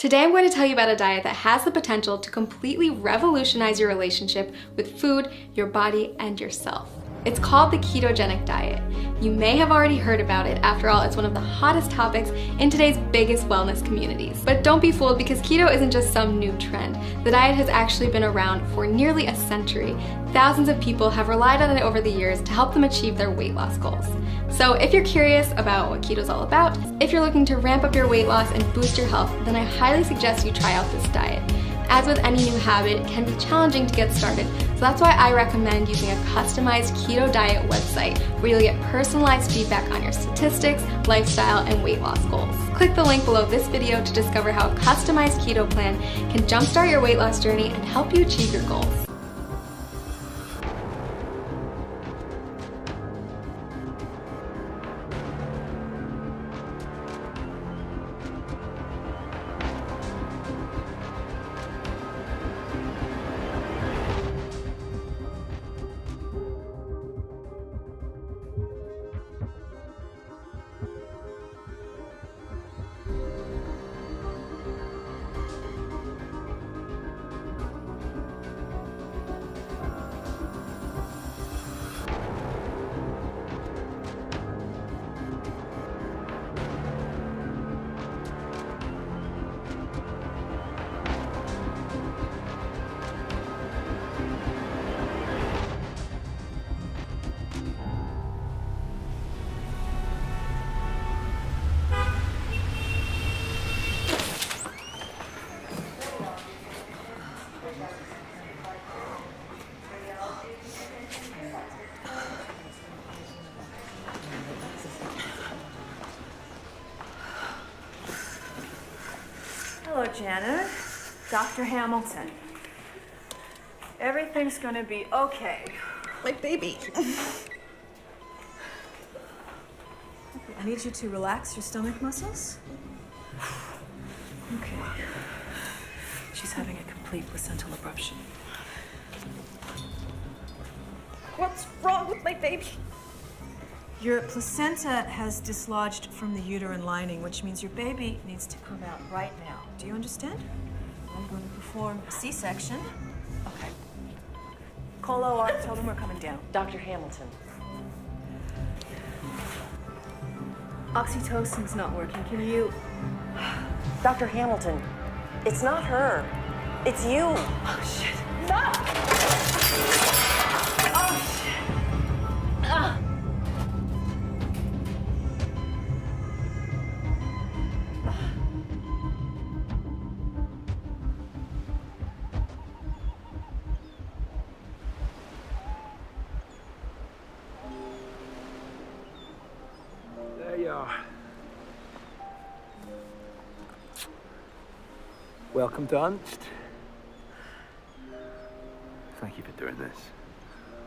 Today I'm going to tell you about a diet that has the potential to completely revolutionize your relationship with food, your body, and yourself. It's called the ketogenic diet. You may have already heard about it. After all, it's one of the hottest topics in today's biggest wellness communities. But don't be fooled, because keto isn't just some new trend. The diet has actually been around for nearly a century. Thousands of people have relied on it over the years to help them achieve their weight loss goals. So if you're curious about what keto is all about, if you're looking to ramp up your weight loss and boost your health, then I highly suggest you try out this diet. As with any new habit, it can be challenging to get started, so that's why I recommend using a customized keto diet website where you'll get personalized feedback on your statistics, lifestyle, and weight loss goals. Click the link below this video to discover how a customized keto plan can jumpstart your weight loss journey and help you achieve your goals. Hello, Janet. Dr. Hamilton. Everything's gonna be okay. My baby. I need you to relax your stomach muscles. Okay. She's having a complete placental abruption. What's wrong with my baby? Your placenta has dislodged from the uterine lining, which means your baby needs to come out right now. Do you understand? I'm going to perform a C-section. Okay. Call OR, tell them we're coming down. Dr. Hamilton. Oxytocin's not working. Can you... Dr. Hamilton, it's not her. It's you. Oh, shit. No! Oh, shit. Ah. There you are. Welcome to Unst. Thank you for doing this.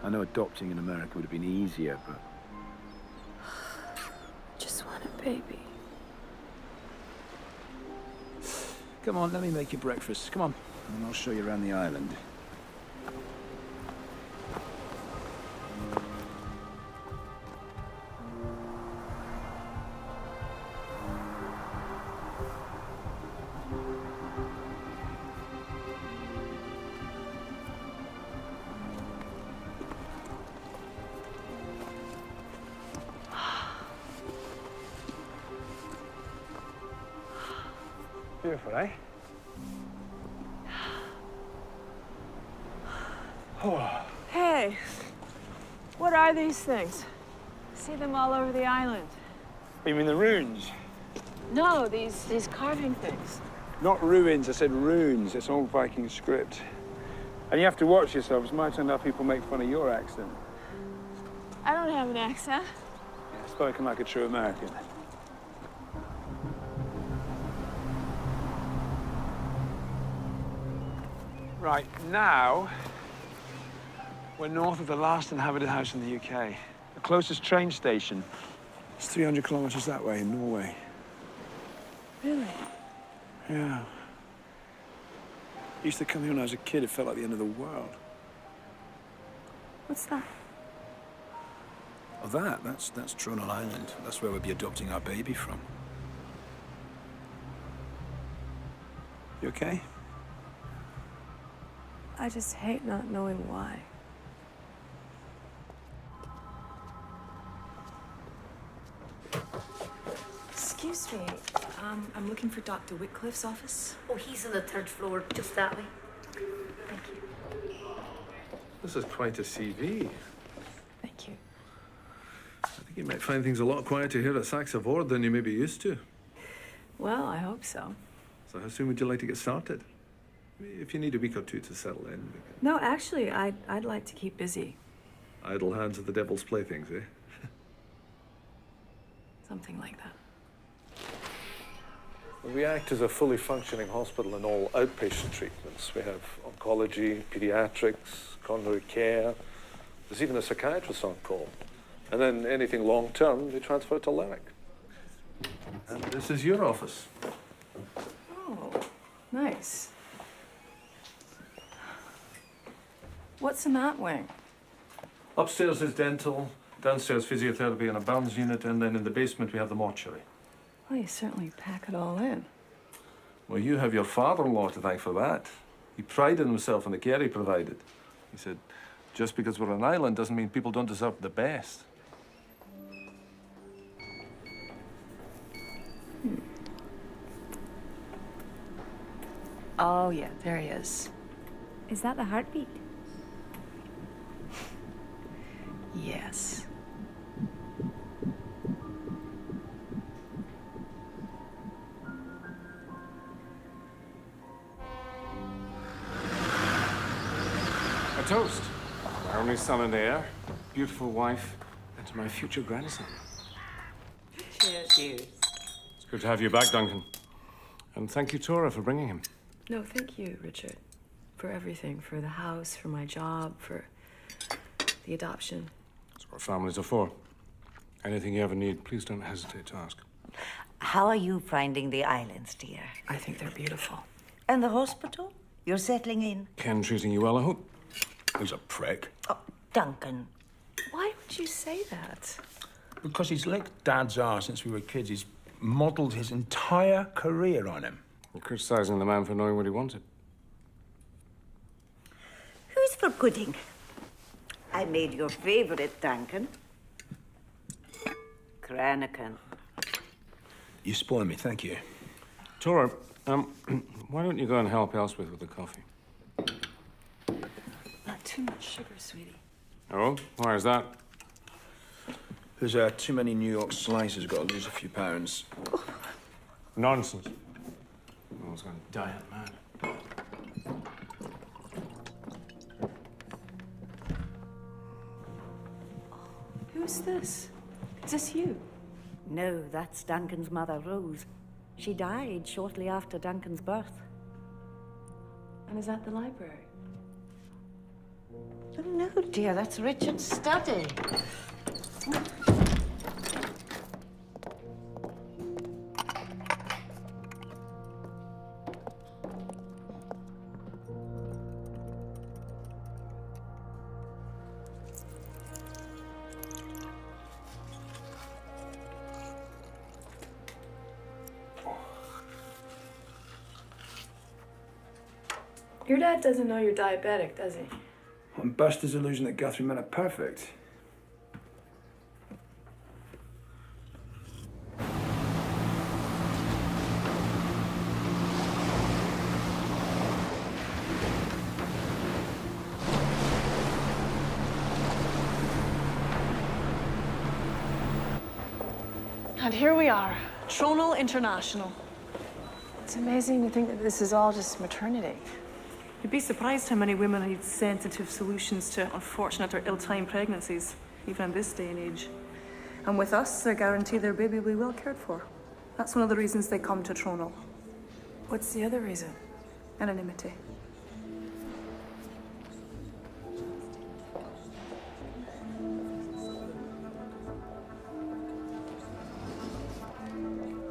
I know adopting in America would have been easier, but... Just want a baby. Come on, let me make you breakfast. Come on, and I'll show you around the island. Beautiful, eh? Oh. Hey, what are these things? I see them all over the island. You mean the runes? No, these carving things. Not ruins, I said runes. It's old Viking script. And you have to watch yourselves. Might turn out people make fun of your accent. I don't have an accent. Yeah, spoken like a true American. Right, now, we're north of the last inhabited house in the UK. The closest train station is 300 kilometers that way in Norway. Really? Yeah. I used to come here when I was a kid. It felt like the end of the world. What's that? Oh, that's Tronal Island. That's where we'll be adopting our baby from. You okay? I just hate not knowing why. Excuse me, I'm looking for Dr. Whitcliffe's office. Oh, he's on the 3rd floor, just that way. Thank you. This is quite a CV. Thank you. I think you might find things a lot quieter here at Saxe-Ford than you may be used to. Well, I hope so. So how soon would you like to get started? If you need a week or two to settle in. No, actually, I'd like to keep busy. Idle hands are the devil's playthings, eh? Something like that. We act as a fully functioning hospital in all outpatient treatments. We have oncology, pediatrics, coronary care. There's even a psychiatrist on call. And then anything long-term, we transfer to Limerick. And this is your office. Oh, nice. What's in that wing? Upstairs is dental, downstairs physiotherapy and a burns unit, and then in the basement we have the mortuary. Well, you certainly pack it all in. Well, you have your father-in-law to thank for that. He prided himself on the care he provided. He said, just because we're an island doesn't mean people don't deserve the best. Oh, yeah, there he is. Is that the heartbeat? Yes. A toast. My only son and heir, beautiful wife, and to my future grandson. Cheers. It's good to have you back, Duncan. And thank you, Tora, for bringing him. No, thank you, Richard, for everything, for the house, for my job, for the adoption. That's what families are for. Anything you ever need, please don't hesitate to ask. How are you finding the islands, dear? I think they're beautiful. And the hospital? You're settling in? Ken treating you well, I hope? He's a prick. Oh, Duncan. Why would you say that? Because he's licked Dad's arse since we were kids. He's modelled his entire career on him. You're criticising the man for knowing what he wanted. Who's for pudding? I made your favourite, Duncan. Cranacan. You spoil me, thank you. Tora, why don't you go and help Elspeth with the coffee? Not too much sugar, sweetie. Oh, why is that? There's too many New York slices, got to lose a few pounds. Nonsense. I was going to diet mad. Who's this? Is this you? No, that's Duncan's mother, Rose. She died shortly after Duncan's birth. And is that the library? Oh, no, dear, that's Richard's study. Your dad doesn't know you're diabetic, does he? And bust his illusion that Guthrie men are perfect. And here we are, Tronal International. It's amazing to think that this is all just maternity. You'd be surprised how many women need sensitive solutions to unfortunate or ill-timed pregnancies, even in this day and age. And with us, they're guaranteed their baby will be well cared for. That's one of the reasons they come to Tronal. What's the other reason? Anonymity.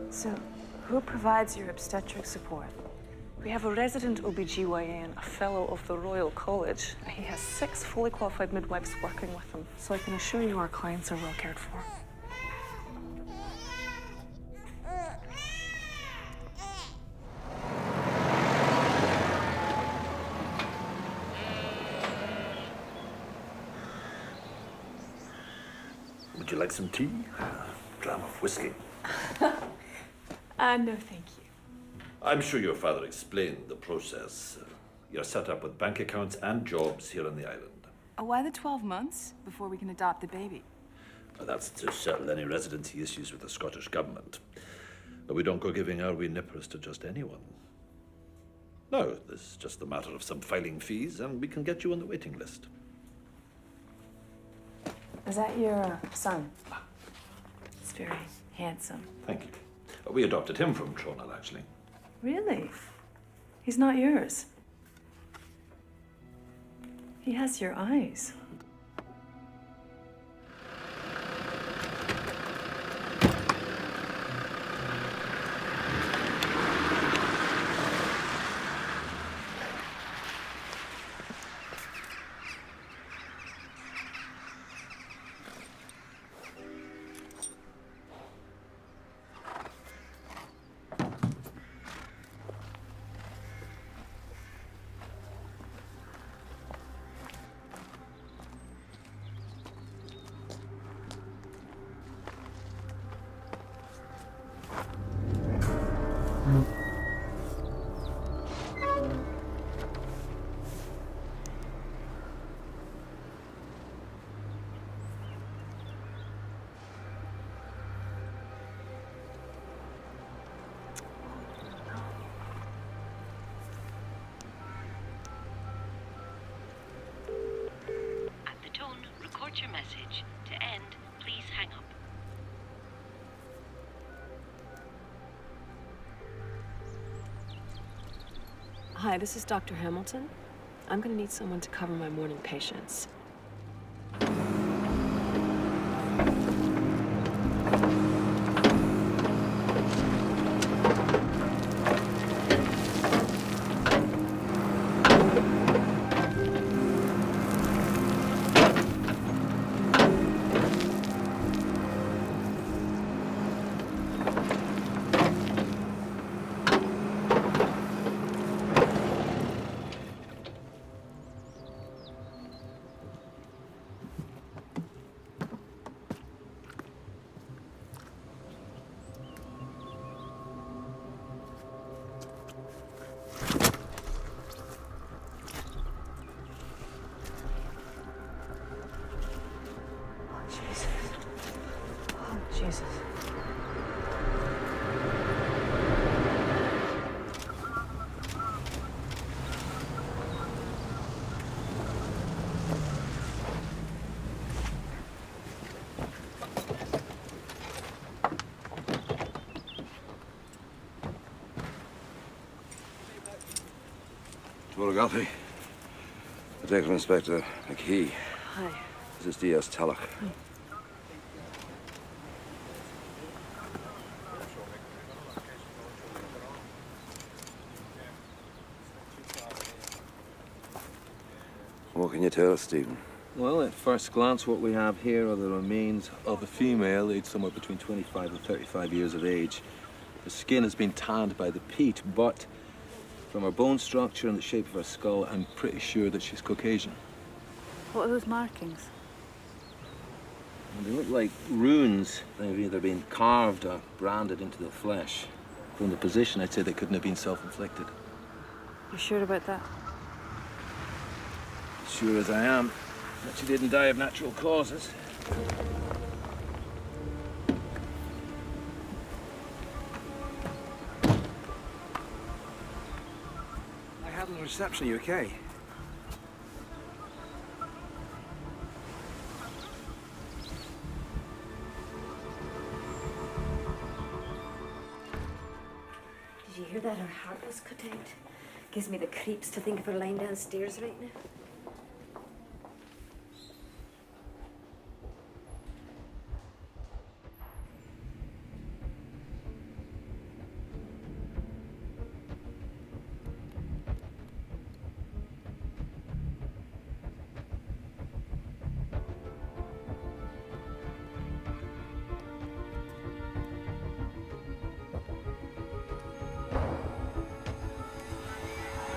So, who provides your obstetric support? We have a resident OBGYN, a fellow of the Royal College. He has 6 fully qualified midwives working with him, so I can assure you our clients are well cared for. Would you like some tea? A dram of whiskey? No, thank you. I'm sure your father explained the process. You're set up with bank accounts and jobs here on the island. Why the 12 months before we can adopt the baby? That's to settle any residency issues with the Scottish government. But we don't go giving our wee nippers to just anyone. No, this is just a matter of some filing fees, and we can get you on the waiting list. Is that your son? It's very handsome. Thank you. We adopted him from Tronal, actually. Really? He's not yours. He has your eyes. Your message. To end, please hang up. Hi, this is Dr. Hamilton. I'm going to need someone to cover my morning patients. Jesus. Morgalfi. Detective Inspector McKee. Hi. This is DS Tulloch. Hi. What can you tell us, Stephen? Well, at first glance, what we have here are the remains of a female aged somewhere between 25 and 35 years of age. The skin has been tanned by the peat, but from her bone structure and the shape of her skull, I'm pretty sure that she's Caucasian. What are those markings? And they look like runes. They've either been carved or branded into the flesh. From the position, I'd say they couldn't have been self-inflicted. You sure about that? Sure as I am that she didn't die of natural causes. I had a reception. Are you okay? Did you hear that? Her heart was cut out. Gives me the creeps to think of her lying downstairs right now.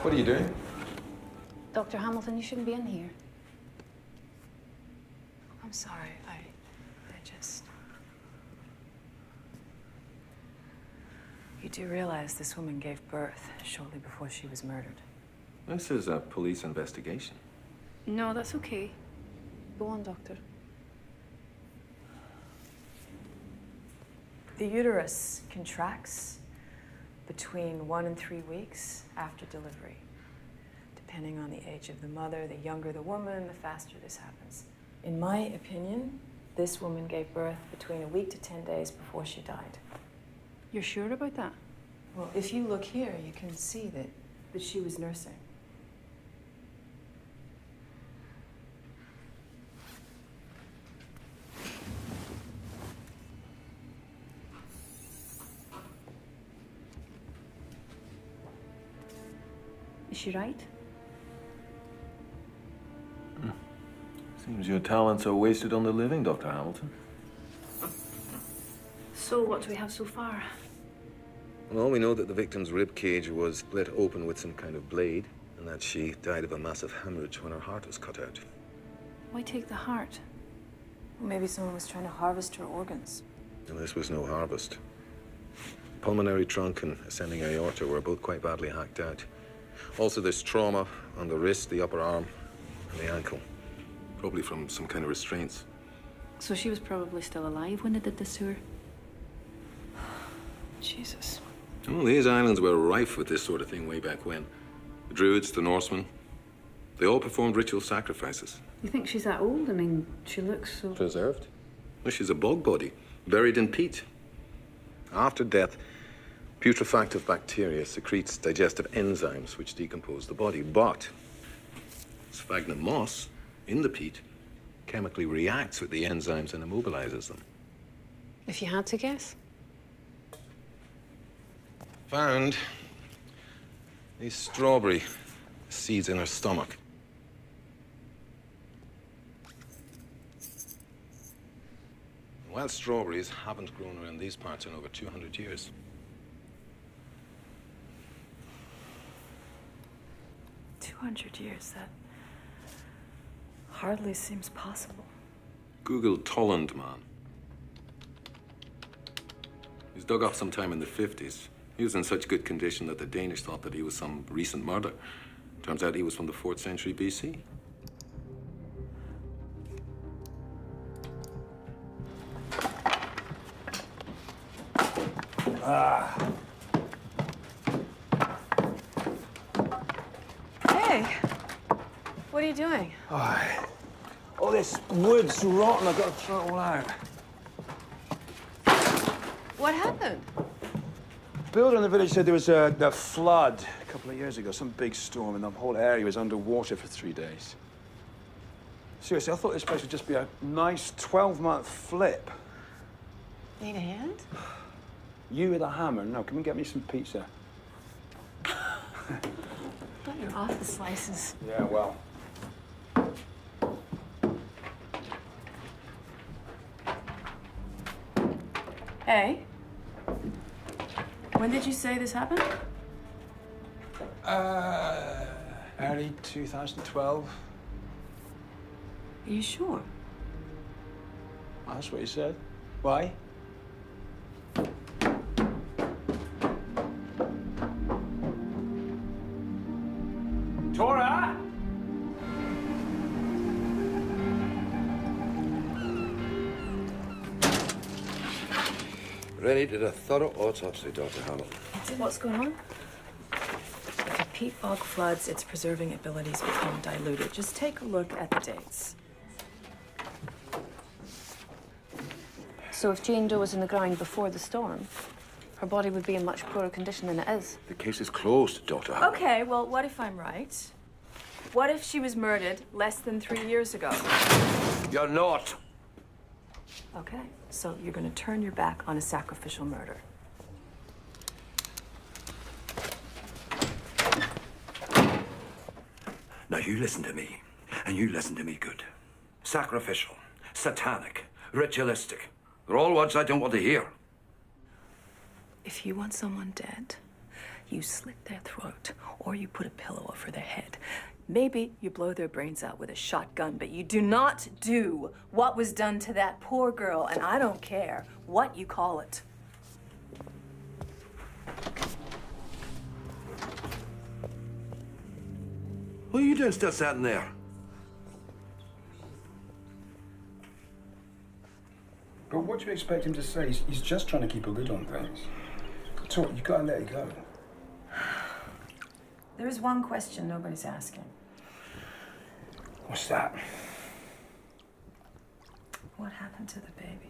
What are you doing? Dr. Hamilton, you shouldn't be in here. I'm sorry. I just... do realize this woman gave birth shortly before she was murdered. This is a police investigation. No, that's okay. Go on, Doctor. The uterus contracts between 1 and 3 weeks after delivery. Depending on the age of the mother, the younger the woman, the faster this happens. In my opinion, this woman gave birth between a week to 10 days before she died. You're sure about that? Well, if you look here, you can see that she was nursing. Is she right? Seems your talents are wasted on the living, Dr. Hamilton. So, what do we have so far? Well, we know that the victim's rib cage was split open with some kind of blade, and that she died of a massive hemorrhage when her heart was cut out. Why take the heart? Well, maybe someone was trying to harvest her organs. And this was no harvest. Pulmonary trunk and ascending aorta were both quite badly hacked out. Also, there's trauma on the wrist, the upper arm, and the ankle. Probably from some kind of restraints. So she was probably still alive when they did this to her? Jesus. Well, these islands were rife with this sort of thing way back when. The Druids, the Norsemen, they all performed ritual sacrifices. You think she's that old? I mean, she looks so... Preserved? Well, she's a bog body, buried in peat. After death, putrefactive bacteria secretes digestive enzymes which decompose the body, but sphagnum moss in the peat chemically reacts with the enzymes and immobilizes them. If you had to guess? Found these strawberry seeds in her stomach. Wild strawberries haven't grown around these parts in over 200 years. Years, that hardly seems possible. Google Tolland man. He was dug up sometime in the 50s. He was in such good condition that the Danish thought that he was some recent murder. Turns out he was from the 4th century BC. Hey, what are you doing? All this wood's rotten. I've got to throw it all out. What happened? The builder in the village said there was a flood a couple of years ago, some big storm, and the whole area was underwater for 3 days. Seriously, I thought this place would just be a nice 12-month flip. Need a hand? You with a hammer? No, come and get me some pizza. Got your office slices. Yeah, well. Hey, when did you say this happened? Early 2012. Are you sure? That's what he said. Why? Tora! Rennie did a thorough autopsy, Dr. Hamilton. What's going on? If a peat bog floods, its preserving abilities become diluted. Just take a look at the dates. So if Jane Doe was in the ground before the storm, her body would be in much poorer condition than it is. The case is closed, Dr. Hamilton. Okay, well, what if I'm right? What if she was murdered less than 3 years ago? You're not. Okay, so you're going to turn your back on a sacrificial murder. Now, you listen to me, and you listen to me good. Sacrificial, satanic, ritualistic. They're all words I don't want to hear. If you want someone dead, you slit their throat, or you put a pillow over their head. Maybe you blow their brains out with a shotgun, but you do not do what was done to that poor girl, and I don't care what you call it. What are you doing still sitting there? But what do you expect him to say? He's just trying to keep a lid on things. Talk, you gotta let it go. There is one question nobody's asking. What's that? What happened to the baby?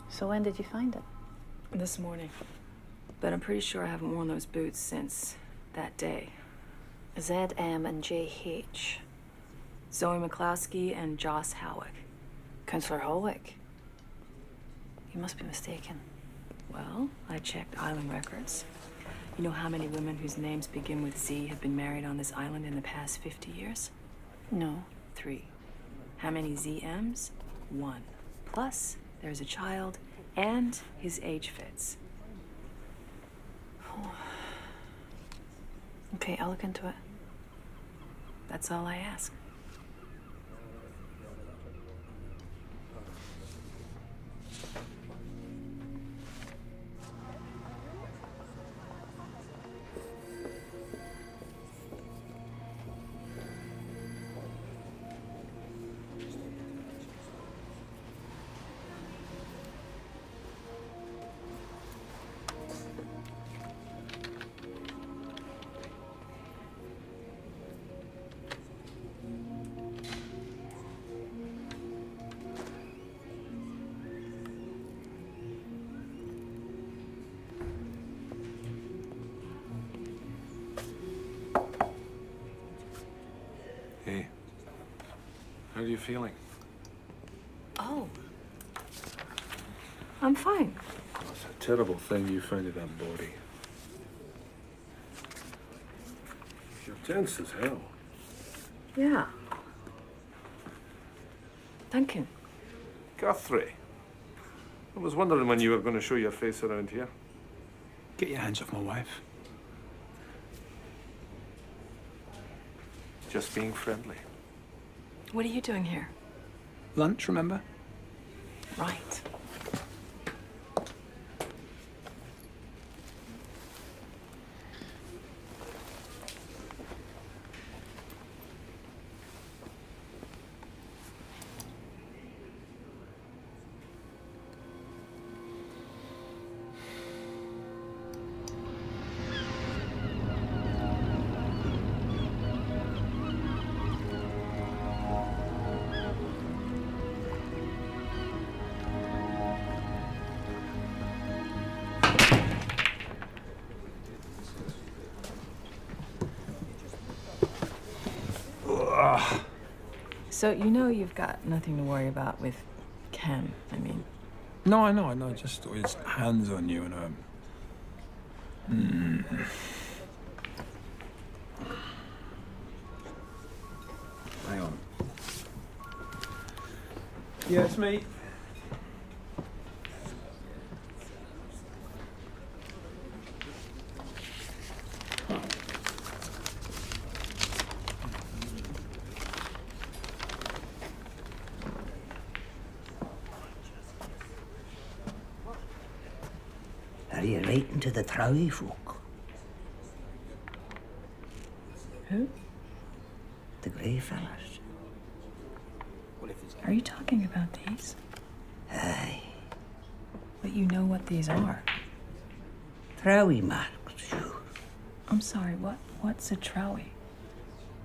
So when did you find it? This morning. But I'm pretty sure I haven't worn those boots since that day. ZM and JH. Zoe McCloskey and Joss Howick. Councillor Howick? You must be mistaken. Well, I checked island records. You know how many women whose names begin with Z have been married on this island in the past 50 years? No. 3. How many ZMs? 1. Plus, there's a child, and his age fits. Okay, I'll look into it. That's all I ask. Hey, how are you feeling? Oh. I'm fine. It's a terrible thing you found in that body. You're tense as hell. Yeah. Duncan. Guthrie. I was wondering when you were going to show your face around here. Get your hands off my wife. Just being friendly. What are you doing here? Lunch, remember? Right. So you know you've got nothing to worry about with Ken, I mean. No, I know. Just his hands on you and Hang on. Yeah, it's me. Are you writing to the Trowie folk? Who? The grey fellas. Are you talking about these? Aye. But you know what these are. Trowie marks, sure. I'm sorry, what's a Trowie?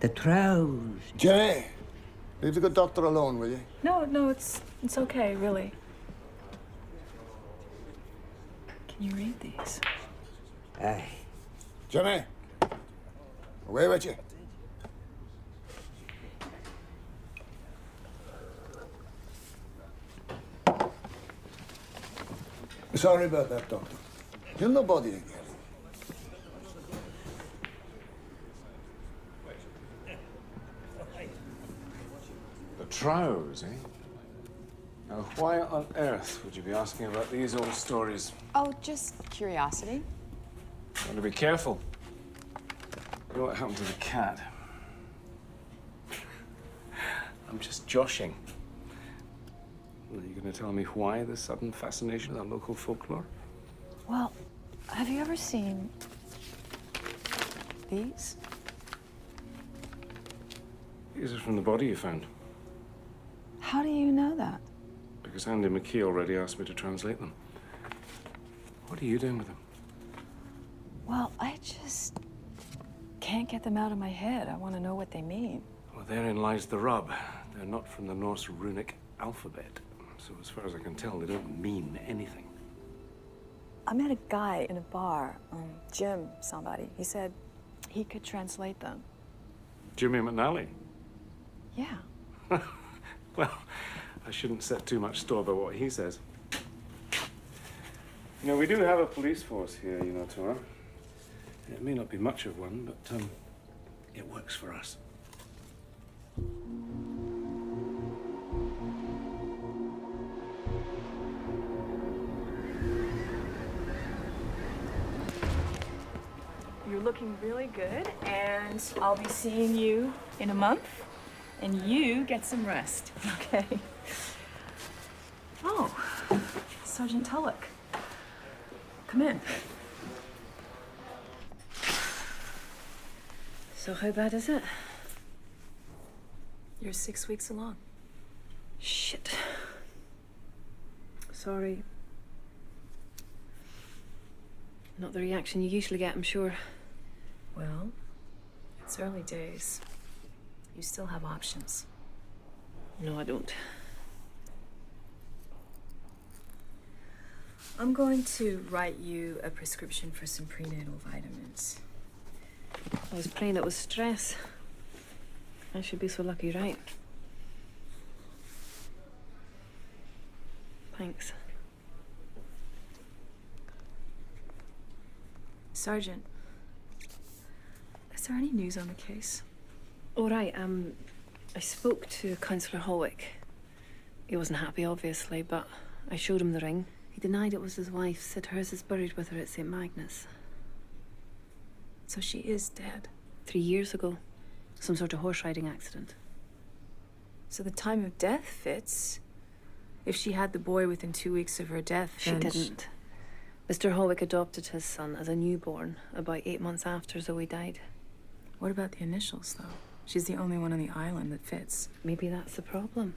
The Trows. Jenny, leave the good doctor alone, will you? No, it's okay, really. Can you read these? Aye. Jenny, Away with you. Sorry about that, Doctor. Kill nobody again. The Trows, eh? Now, why on earth would you be asking about these old stories? Oh, just curiosity. Want to be careful. You know what happened to the cat? I'm just joshing. Are you going to tell me why the sudden fascination with our local folklore? Well, have you ever seen these? These are from the body you found. How do you know that? Because Andy McKee already asked me to translate them. What are you doing with them? Well, I just can't get them out of my head. I want to know what they mean. Well, therein lies the rub. They're not from the Norse runic alphabet. So as far as I can tell, they don't mean anything. I met a guy in a bar, Jim somebody. He said he could translate them. Jimmy McNally? Yeah. Well, I shouldn't set too much store by what he says. You know, we do have a police force here, you know, Tora. It may not be much of one, but it works for us. You're looking really good, and I'll be seeing you in a month, and you get some rest, okay? Oh, Sergeant Tulloch. Come in. So how bad is it? You're 6 weeks along. Shit. Sorry. Not the reaction you usually get, I'm sure. Well, it's early days. You still have options. No, I don't. I'm going to write you a prescription for some prenatal vitamins. I was praying it was stress. I should be so lucky, right? Thanks. Sergeant, is there any news on the case? All right, I spoke to Councillor Holwick. He wasn't happy, obviously, but I showed him the ring. He denied it was his wife, said hers is buried with her at St. Magnus. So she is dead? 3 years ago. Some sort of horse riding accident. So the time of death fits. If she had the boy within 2 weeks of her death, She then didn't. Mr. Holwick adopted his son as a newborn about 8 months after Zoe died. What about the initials, though? She's the only one on the island that fits. Maybe that's the problem.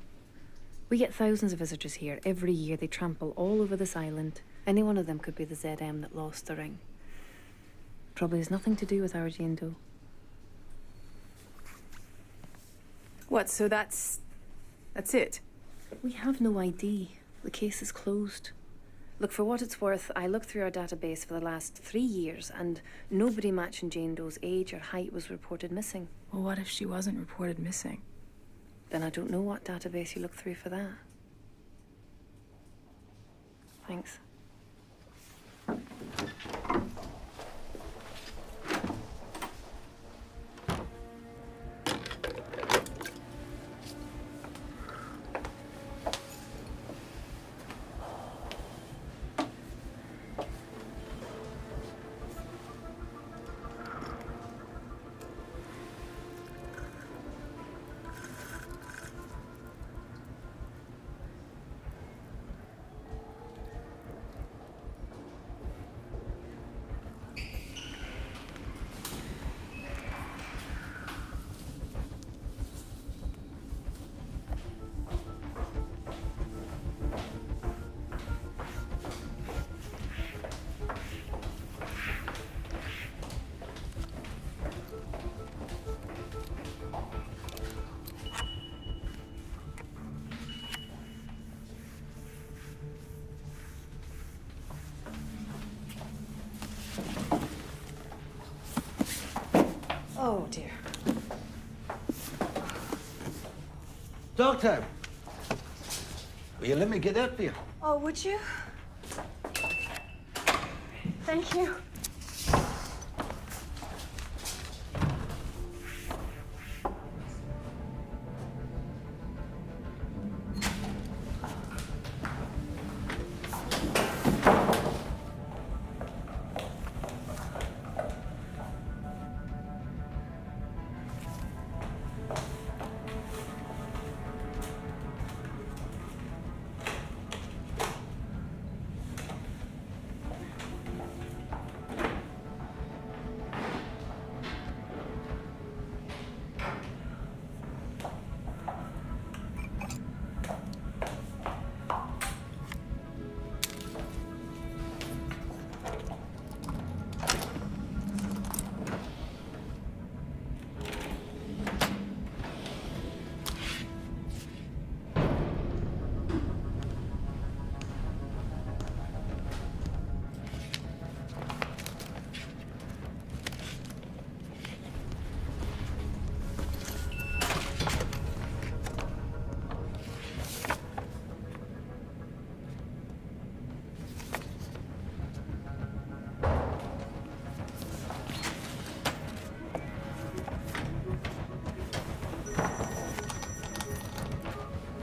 We get thousands of visitors here. Every year they trample all over this island. Any one of them could be the ZM that lost the ring. Probably has nothing to do with our Jane Doe. What, so that's it? We have no ID. The case is closed. Look, for what it's worth, I looked through our database for the last 3 years and nobody matching Jane Doe's age or height was reported missing. Well, what if she wasn't reported missing? Then I don't know what database you looked through for that. Thanks. Oh, dear. Doctor! Will you let me get up here? Oh, would you? Thank you.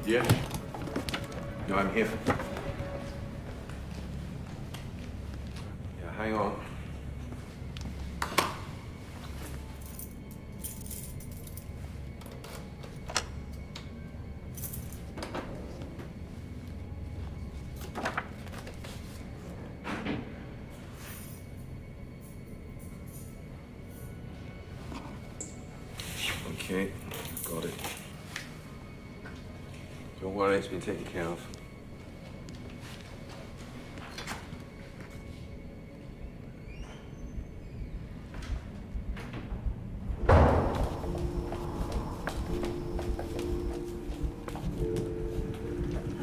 Yeah. No, I'm here. Yeah, hang on. Okay, got it. Don't worry, it's been taken care of.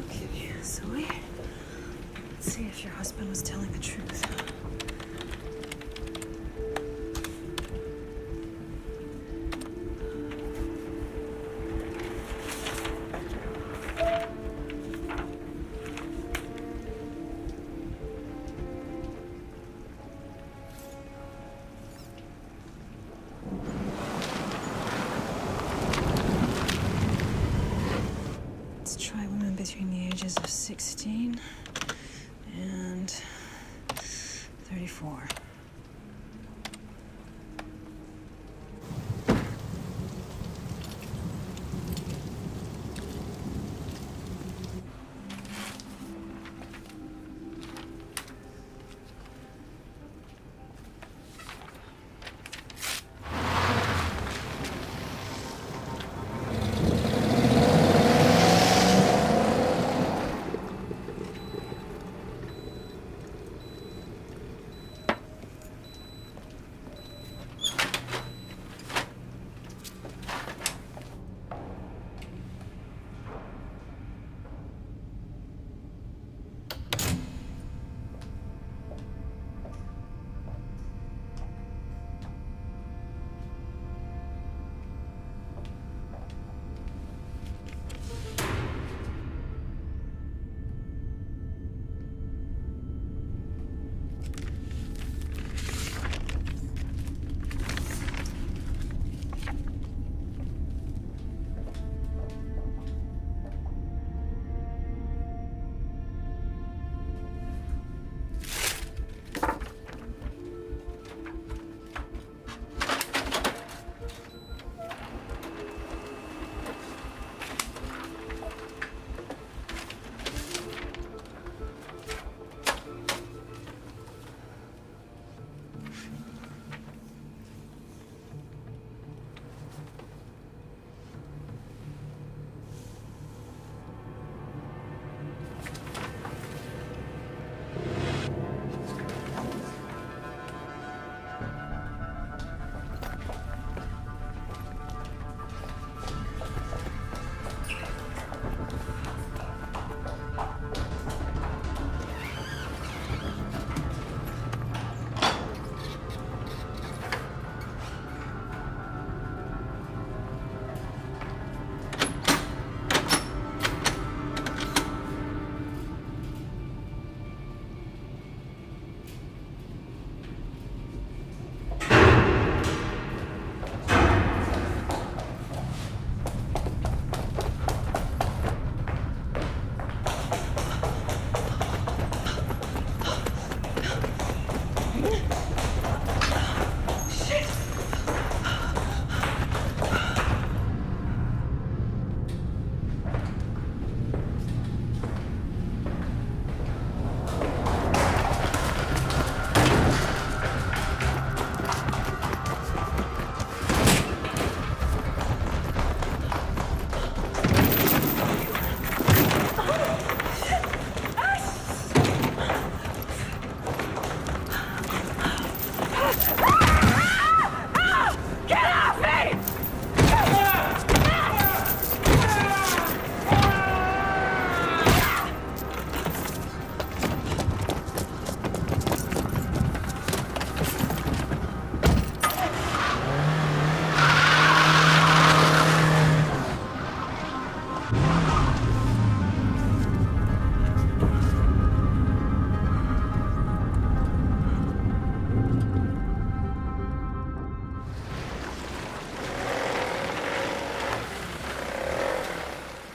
Okay, Zoe. Let's see if your husband was telling the truth. Let's try women between the ages of 16 and 34.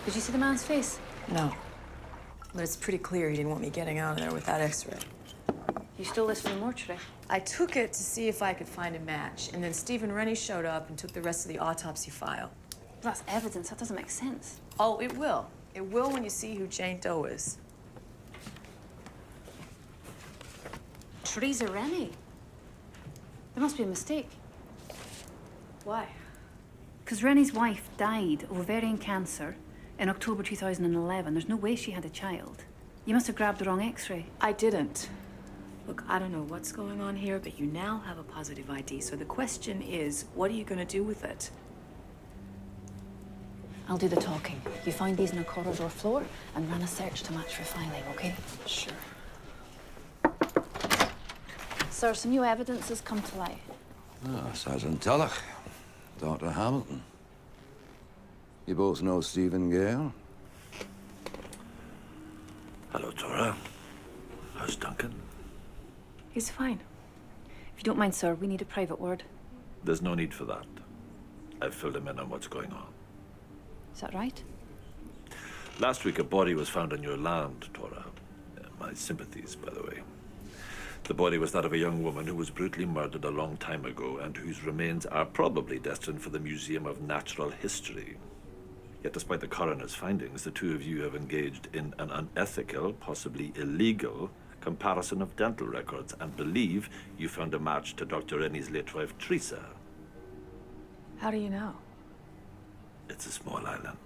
Did you see the man's face? No. But it's pretty clear he didn't want me getting out of there with that x-ray. You stole this from the mortuary? I took it to see if I could find a match, and then Stephen Rennie showed up and took the rest of the autopsy file. That's evidence. That doesn't make sense. Oh, it will. It will when you see who Jane Doe is. Teresa Rennie. There must be a mistake. Why? Because Rennie's wife died of ovarian cancer in October 2011. There's no way she had a child. You must have grabbed the wrong x-ray. I didn't. Look, I don't know what's going on here, but you now have a positive ID. So the question is, what are you going to do with it? I'll do the talking. You find these in a corridor floor and run a search to match for filing, okay? Sure. Sir, some new evidence has come to light. Ah, Sergeant Tulloch, Dr. Hamilton. You both know Stephen Gale? Hello, Tora. How's Duncan? He's fine. If you don't mind, sir, we need a private word. There's no need for that. I've filled him in on what's going on. Is that right? Last week, a body was found on your land, Tora. My sympathies, by the way. The body was that of a young woman who was brutally murdered a long time ago and whose remains are probably destined for the Museum of Natural History. Yet despite the coroner's findings, the two of you have engaged in an unethical, possibly illegal, comparison of dental records and believe you found a match to Dr. Rennie's late wife, Teresa. How do you know? It's a small island.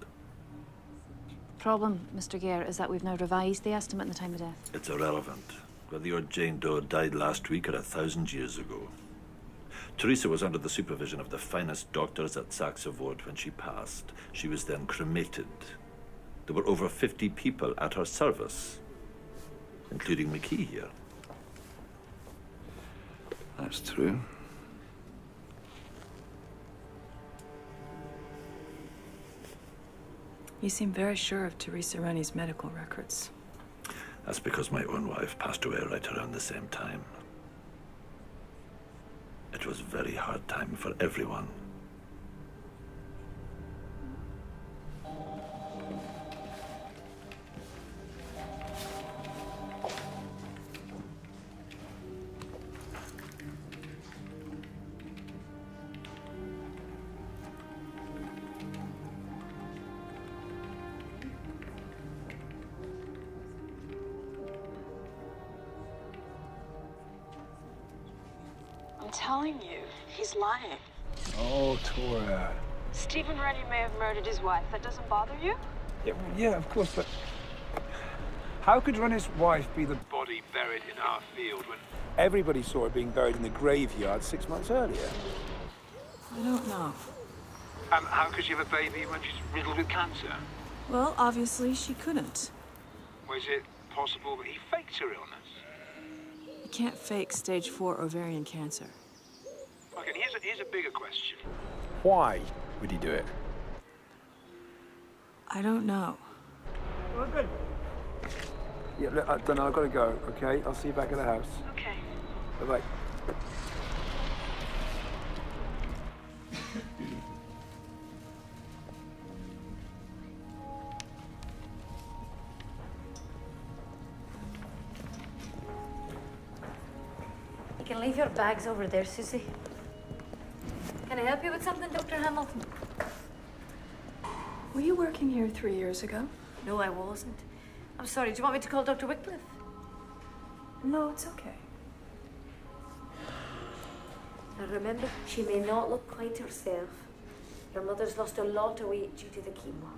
Problem, Mr. Gare, is that we've now revised the estimate and the time of death. It's irrelevant. Whether your Jane Doe died last week or 1,000 years ago. Teresa was under the supervision of the finest doctors at Saxe Ward when she passed. She was then cremated. There were over 50 people at her service, including McKee here. That's true. You seem very sure of Teresa Rennie's medical records. That's because my own wife passed away right around the same time. It was a very hard time for everyone. I'm telling you, he's lying. Oh, Tora. Stephen Rennie may have murdered his wife. That doesn't bother you? Yeah, of course, but how could Rennie's wife be the body buried in our field when everybody saw her being buried in the graveyard 6 months earlier? I don't know. How could she have a baby when she's riddled with cancer? Well, obviously she couldn't. Was it possible that he faked her illness? You can't fake stage 4 ovarian cancer. Okay, here's a bigger question. Why would he do it? I don't know. Well, good. Yeah, look, I don't know, I've got to go, okay? I'll see you back at the house. Okay. Bye-bye. You can leave your bags over there, Susie. Can I help you with something, Dr. Hamilton? Were you working here 3 years ago? No, I wasn't. I'm sorry, do you want me to call Dr. Wycliffe? No, it's okay. Now remember, she may not look quite herself. Your mother's lost a lot of weight due to the chemo.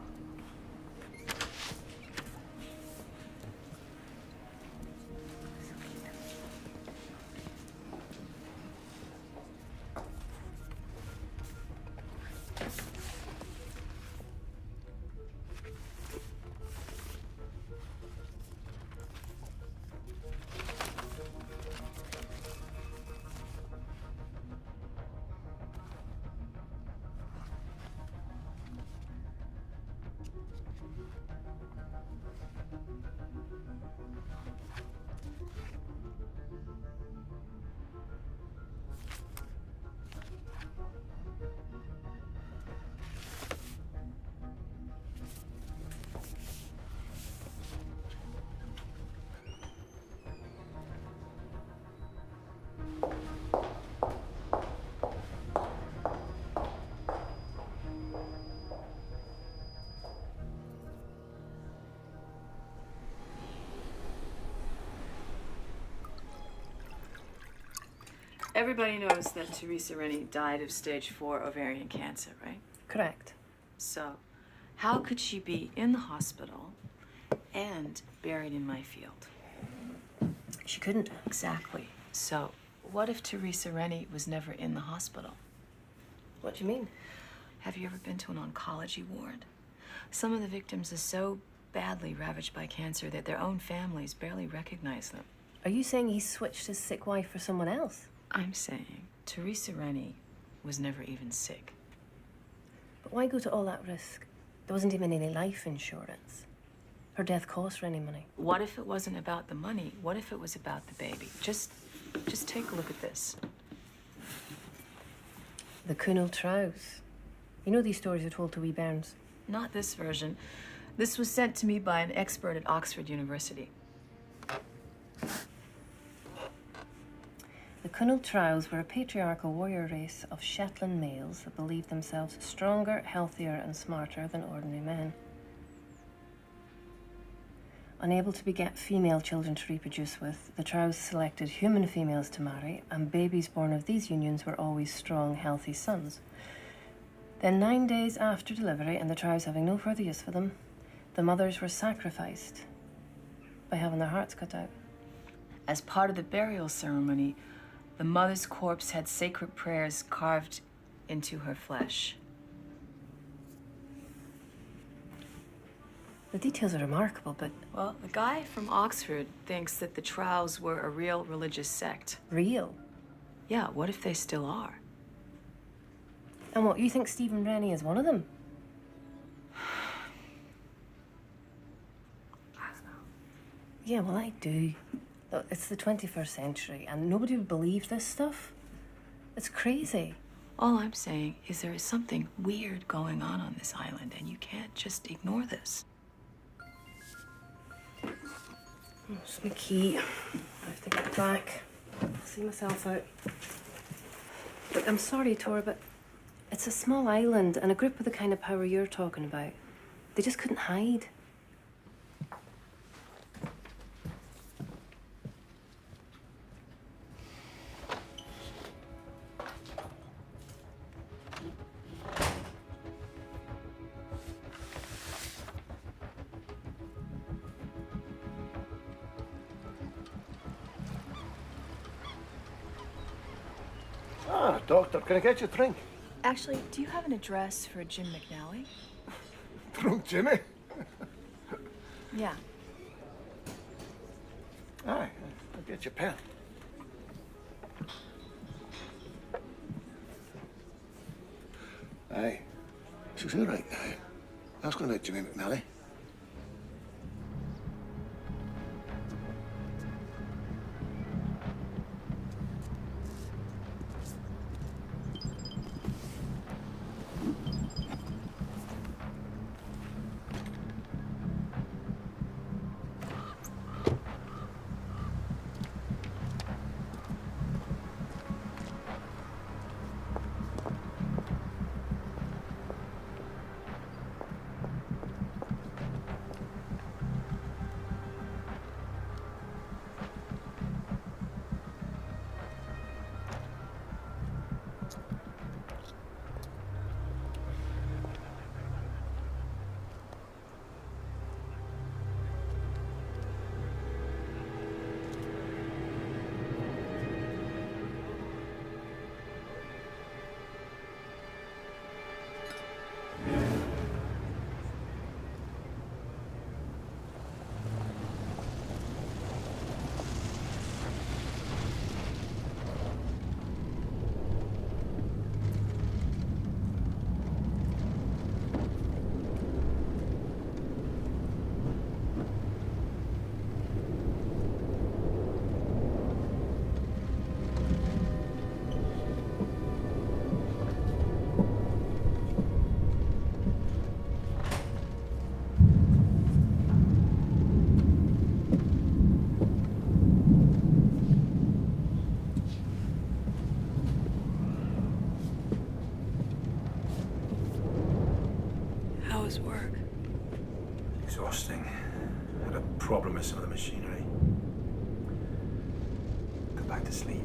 Everybody knows that Teresa Rennie died of stage 4 ovarian cancer, right? Correct. So, how could she be in the hospital and buried in my field? She couldn't. Exactly. So, what if Teresa Rennie was never in the hospital? What do you mean? Have you ever been to an oncology ward? Some of the victims are so badly ravaged by cancer that their own families barely recognize them. Are you saying he switched his sick wife for someone else? I'm saying Teresa Rennie was never even sick. But why go to all that risk? There wasn't even any life insurance. Her death cost Rennie money. What if it wasn't about the money? What if it was about the baby? Just take a look at this. The Kunal Trows. You know these stories are told to wee bairns. Not this version. This was sent to me by an expert at Oxford University. The Kunal Trows were a patriarchal warrior race of Shetland males that believed themselves stronger, healthier, and smarter than ordinary men. Unable to beget female children to reproduce with, the Trows selected human females to marry, and babies born of these unions were always strong, healthy sons. Then 9 days after delivery, and the Trows having no further use for them, the mothers were sacrificed by having their hearts cut out. As part of the burial ceremony, the mother's corpse had sacred prayers carved into her flesh. The details are remarkable, but... Well, the guy from Oxford thinks that the Trows were a real religious sect. Real? Yeah, what if they still are? And what, you think Stephen Rennie is one of them? I don't know. Yeah, well, I do. Look, it's the 21st century, and nobody would believe this stuff. It's crazy. All I'm saying is there is something weird going on this island, and you can't just ignore this. It's my key. I have to get it back. I'll see myself out. Look, I'm sorry, Tor, but it's a small island, and a group with the kind of power you're talking about. They just couldn't hide. Ah, doctor, can I get you a drink? Actually, do you have an address for Jim McNally? Drunk Jimmy? Yeah. Aye, I'll get you a pen. Aye. She's all right. Aye. Ask her about Jimmy McNally. How's work? Exhausting. Had a problem with some of the machinery. Go back to sleep.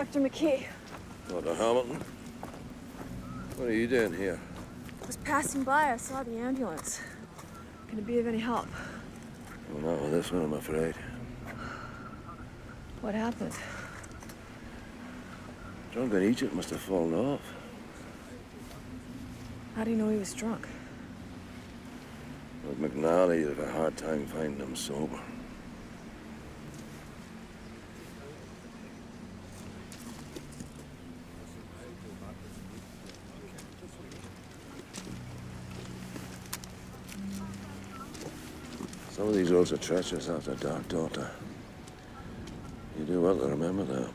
Dr. McKee. Dr. Hamilton? What are you doing here? I was passing by. I saw the ambulance. Can it be of any help? Well, not with this one, I'm afraid. What happened? Drunk in Egypt must have fallen off. How do you know he was drunk? With McNally, you'd have a hard time finding him sober. Some of these roads are treacherous after dark, daughter. You do well to remember that.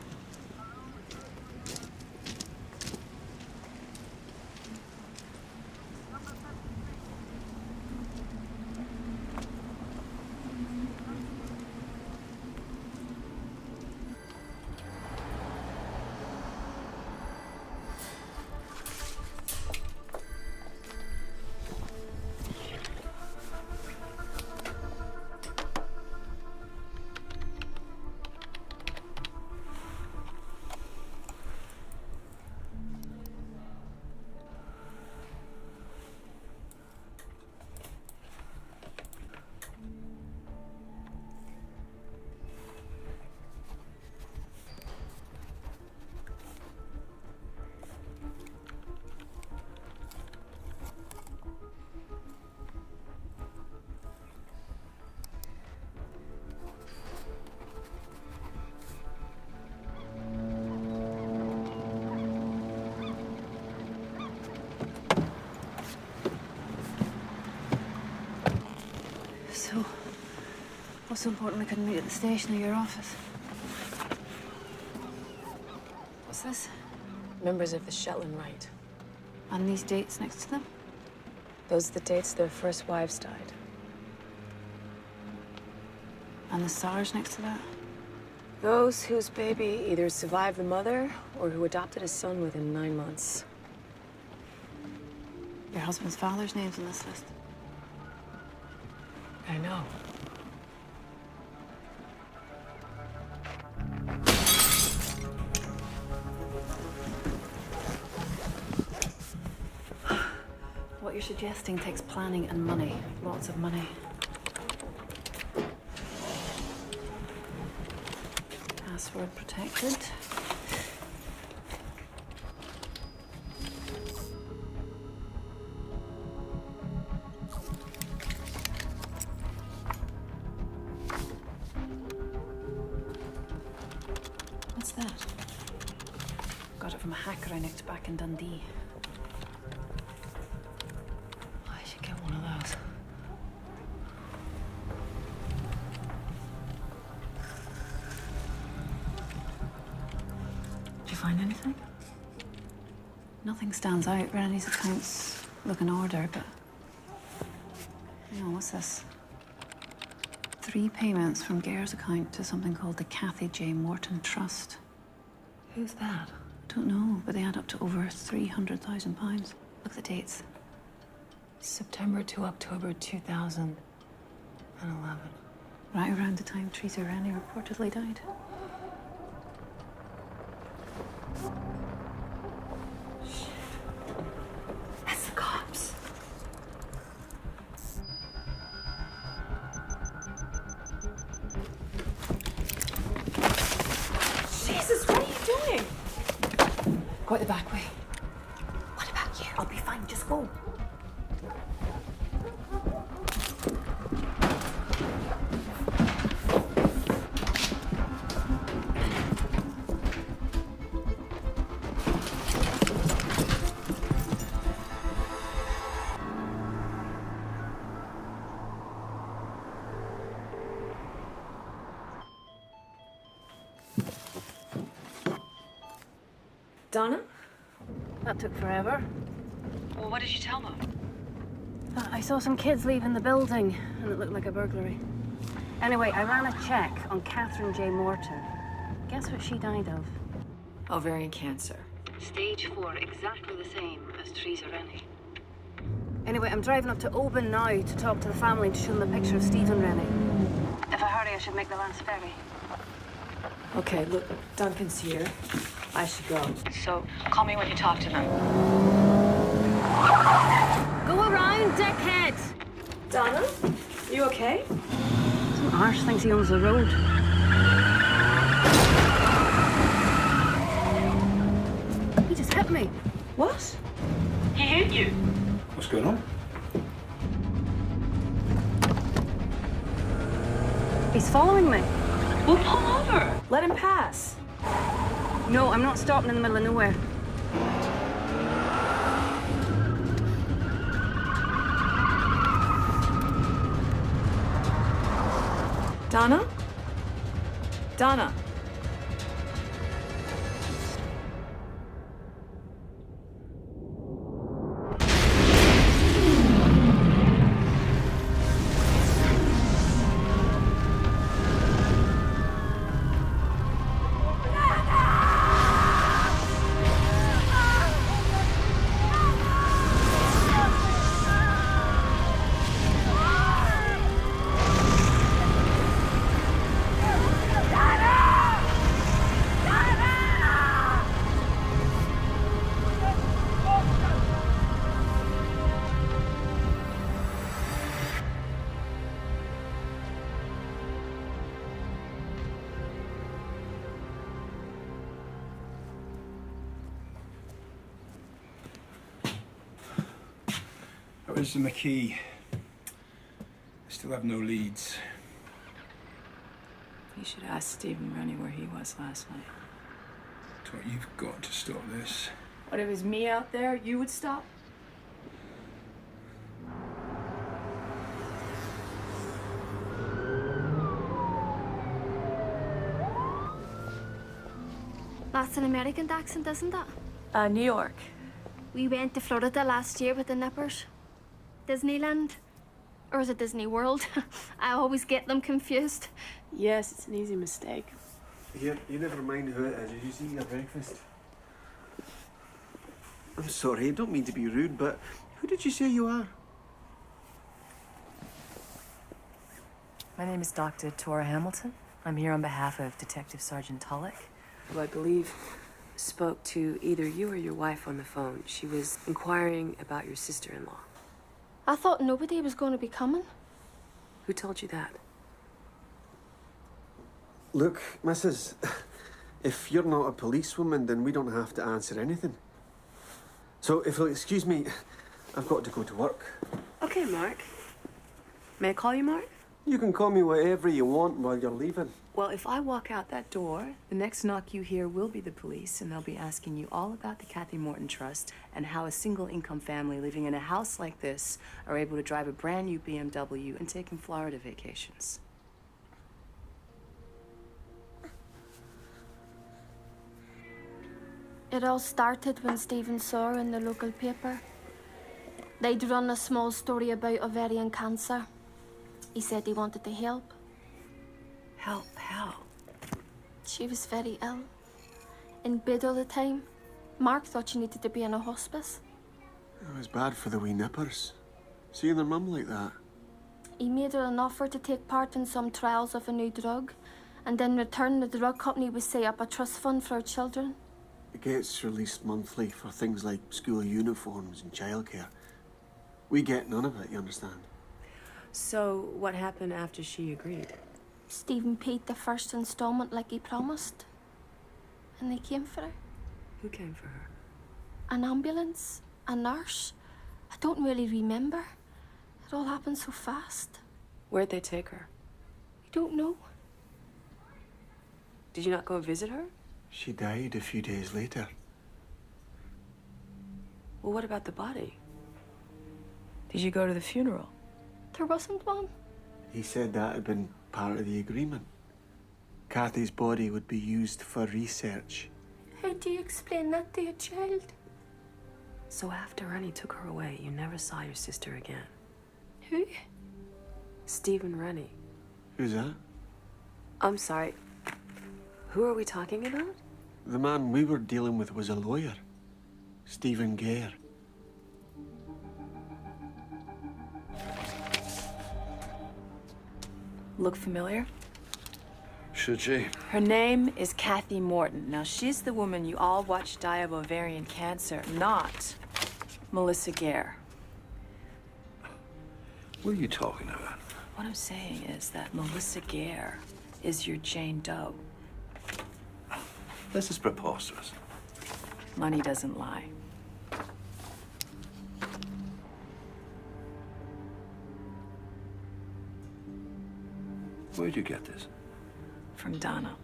So, what's so important we couldn't meet at the station or your office? What's this? Members of the Shetland Rite. And these dates next to them? Those are the dates their first wives died. And the stars next to that? Those whose baby either survived the mother or who adopted a son within 9 months. Your husband's father's name's on this list. I know. What you're suggesting takes planning and money. Lots of money. Password protected. What's that? Got it from a hacker I nicked back in Dundee. I should get one of those. Did you find anything? Nothing stands out. Rennie's accounts look in order, but... Oh, what's this? 3 payments from Gare's account to something called the Cathy J. Morton Trust. Who's that? I don't know, but they add up to over £300,000. Look at the dates. September to October 2011. Right around the time Teresa Rennie reportedly died. That's the cops. Jesus, what are you doing? Go out the back way. What about you? I'll be fine, just go. Donna? That took forever. Well, what did you tell them? I saw some kids leaving the building, and it looked like a burglary. Anyway, I ran a check on Catherine J. Morton. Guess what she died of? Ovarian cancer. Stage 4, exactly the same as Teresa Rennie. Anyway, I'm driving up to Oban now to talk to the family and to show them a picture of Stephen Rennie. If I hurry, I should make the last ferry. Okay, look, Duncan's here. I should go. So, call me when you talk to them. Go around, dickhead! Donna, you okay? Some arse thinks he owns the road. He just hit me. What? He hit you. What's going on? He's following me. Well, pull over. Let him pass. No, I'm not stopping in the middle of nowhere. Donna? Donna? Where's the McKee? I still have no leads. You should ask Stephen Rennie where he was last night. But you've got to stop this. What, if it was me out there, you would stop? That's an American accent, isn't it? New York. We went to Florida last year with the Nippers. Disneyland? Or is it Disney World? I always get them confused. Yes, it's an easy mistake. Here, you never mind who it is. You just eat your breakfast. I'm sorry, I don't mean to be rude, but who did you say you are? My name is Dr. Tora Hamilton. I'm here on behalf of Detective Sergeant Tulloch, who I believe spoke to either you or your wife on the phone. She was inquiring about your sister-in-law. I thought nobody was going to be coming. Who told you that? Look, Mrs., if you're not a policewoman, then we don't have to answer anything. So, if you'll excuse me, I've got to go to work. Okay, Mark. May I call you Mark? You can call me whatever you want while you're leaving. Well, if I walk out that door, the next knock you hear will be the police, and they'll be asking you all about the Kathy Morton Trust and how a single-income family living in a house like this are able to drive a brand new BMW and taking Florida vacations. It all started when Stephen saw her in the local paper. They'd run a small story about ovarian cancer. He said he wanted to help. Help? How? She was very ill. In bed all the time. Mark thought she needed to be in a hospice. It was bad for the wee nippers. Seeing their mum like that. He made her an offer to take part in some trials of a new drug, and in return the drug company would set up a trust fund for her children. It gets released monthly for things like school uniforms and childcare. We get none of it, you understand? So, what happened after she agreed? Stephen paid the first installment like he promised. And they came for her. Who came for her? An ambulance, a nurse. I don't really remember. It all happened so fast. Where'd they take her? I don't know. Did you not go visit her? She died a few days later. Well, what about the body? Did you go to the funeral? There wasn't one. He said that had been part of the agreement. Kathy's body would be used for research. How do you explain that to a child? So after Rennie took her away, you never saw your sister again? Who? Stephen Rennie. Who's that? I'm sorry. Who are we talking about? The man we were dealing with was a lawyer. Stephen Gare. Look familiar? should she? Her name is Kathy Morton. Now, she's the woman you all watched die of ovarian cancer, not Melissa Gare. What are you talking about? What I'm saying is that Melissa Gare is your Jane Doe. This is preposterous. Money doesn't lie. Where'd you get this? From Donna.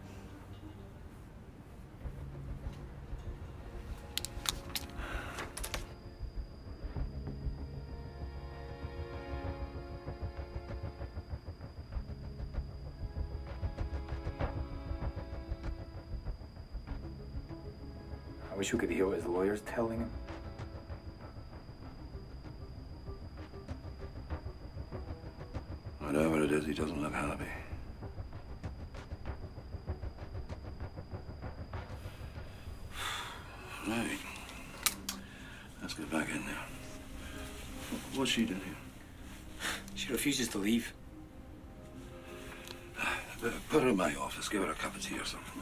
I wish we could hear what his lawyer's telling him. Whatever it is, he doesn't look happy. Right. Let's get back in there. What's she doing here? She refuses to leave. Put her in my office. Give her a cup of tea or something.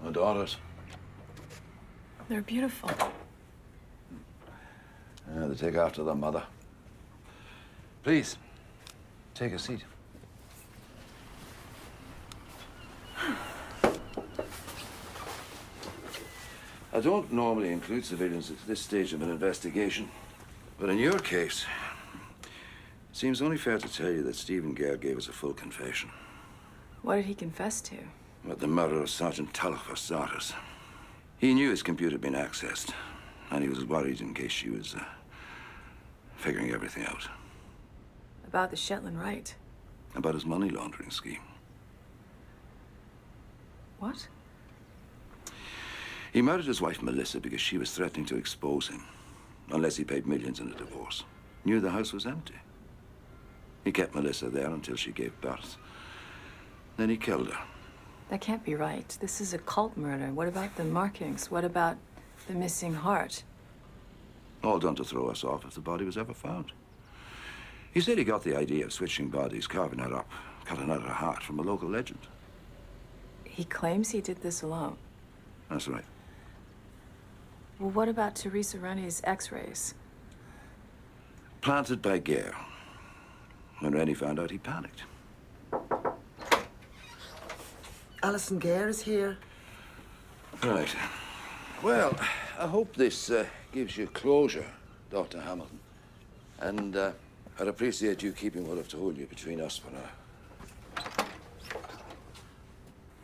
My daughters. They're beautiful. Yeah, they take after their mother. Please, take a seat. I don't normally include civilians at this stage of an investigation, but in your case, it seems only fair to tell you that Stephen Gare gave us a full confession. What did he confess to? About the murder of Sergeant Tulloch, for starters. He knew his computer had been accessed, and he was worried in case she was figuring everything out. About the Shetland Rite. About his money laundering scheme. What? He murdered his wife, Melissa, because she was threatening to expose him, unless he paid millions in a divorce. Knew the house was empty. He kept Melissa there until she gave birth. Then he killed her. That can't be right. This is a cult murder. What about the markings? What about the missing heart? All done to throw us off if the body was ever found. He said he got the idea of switching bodies, carving her up, cutting out her heart from a local legend. He claims he did this alone. That's right. Well, what about Teresa Rennie's x-rays? Planted by Gare. When Rennie found out, he panicked. Alison Gare is here. Right. Well, I hope this gives you closure, Dr. Hamilton. And I'd appreciate you keeping what I've told you between us for now.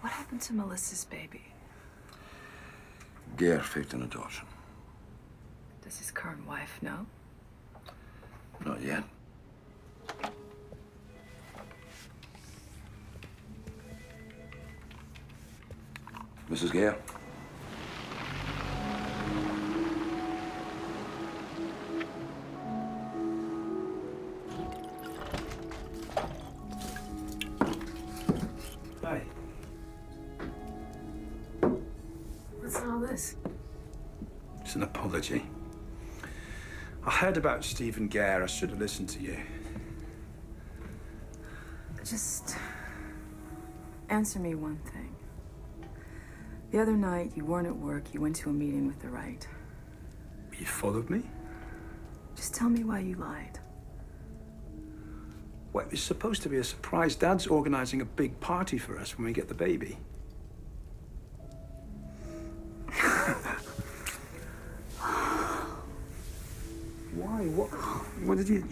What happened to Melissa's baby? Gare faked an adoption. Does his current wife know? Not yet. Mrs. Gare? Hi. What's all this? It's an apology. I heard about Stephen Gare. I should have listened to you. Just answer me one thing. The other night, you weren't at work. You went to a meeting with the right. You followed me? Just tell me why you lied. Well, it was supposed to be a surprise. Dad's organizing a big party for us when we get the baby. Why? What did you...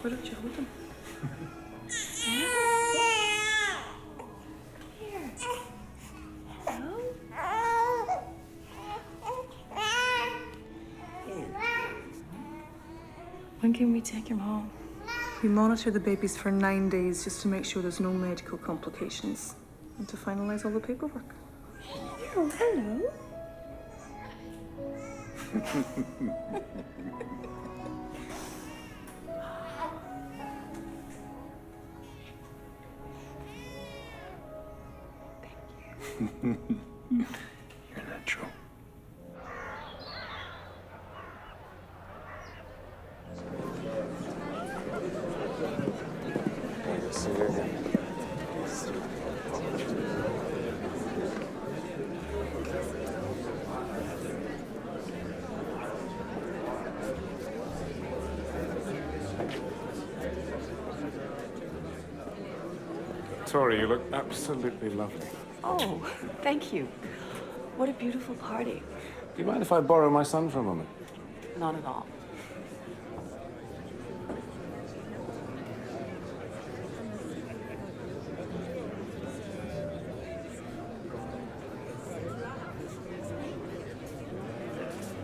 Why don't you hold him? Here. Hello? When can we take him home? We monitor the babies for 9 days just to make sure there's no medical complications and to finalize all the paperwork. Oh, hello. You're natural. Tori, you look absolutely lovely. Oh, thank you. What a beautiful party. Do you mind if I borrow my son for a moment? Not at all.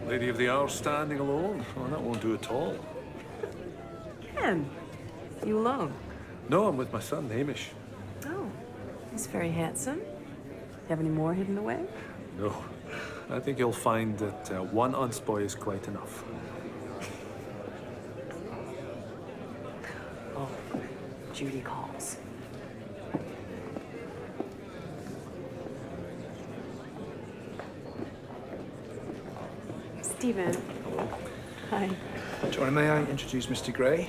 Lady of the Hour standing alone? Oh, that won't do at all. Ken, you alone? No, I'm with my son, Hamish. Oh, he's very handsome. You have any more hidden away? No, I think you'll find that one unspoy is quite enough. Oh, Judy calls. Stephen. Hi. Johnny, may I introduce Mr. Gray?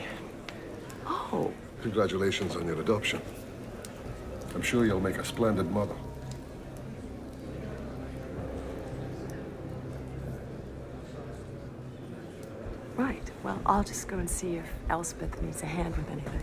Oh. Congratulations on your adoption. I'm sure you'll make a splendid mother. Right. Well, I'll just go and see if Elspeth needs a hand with anything.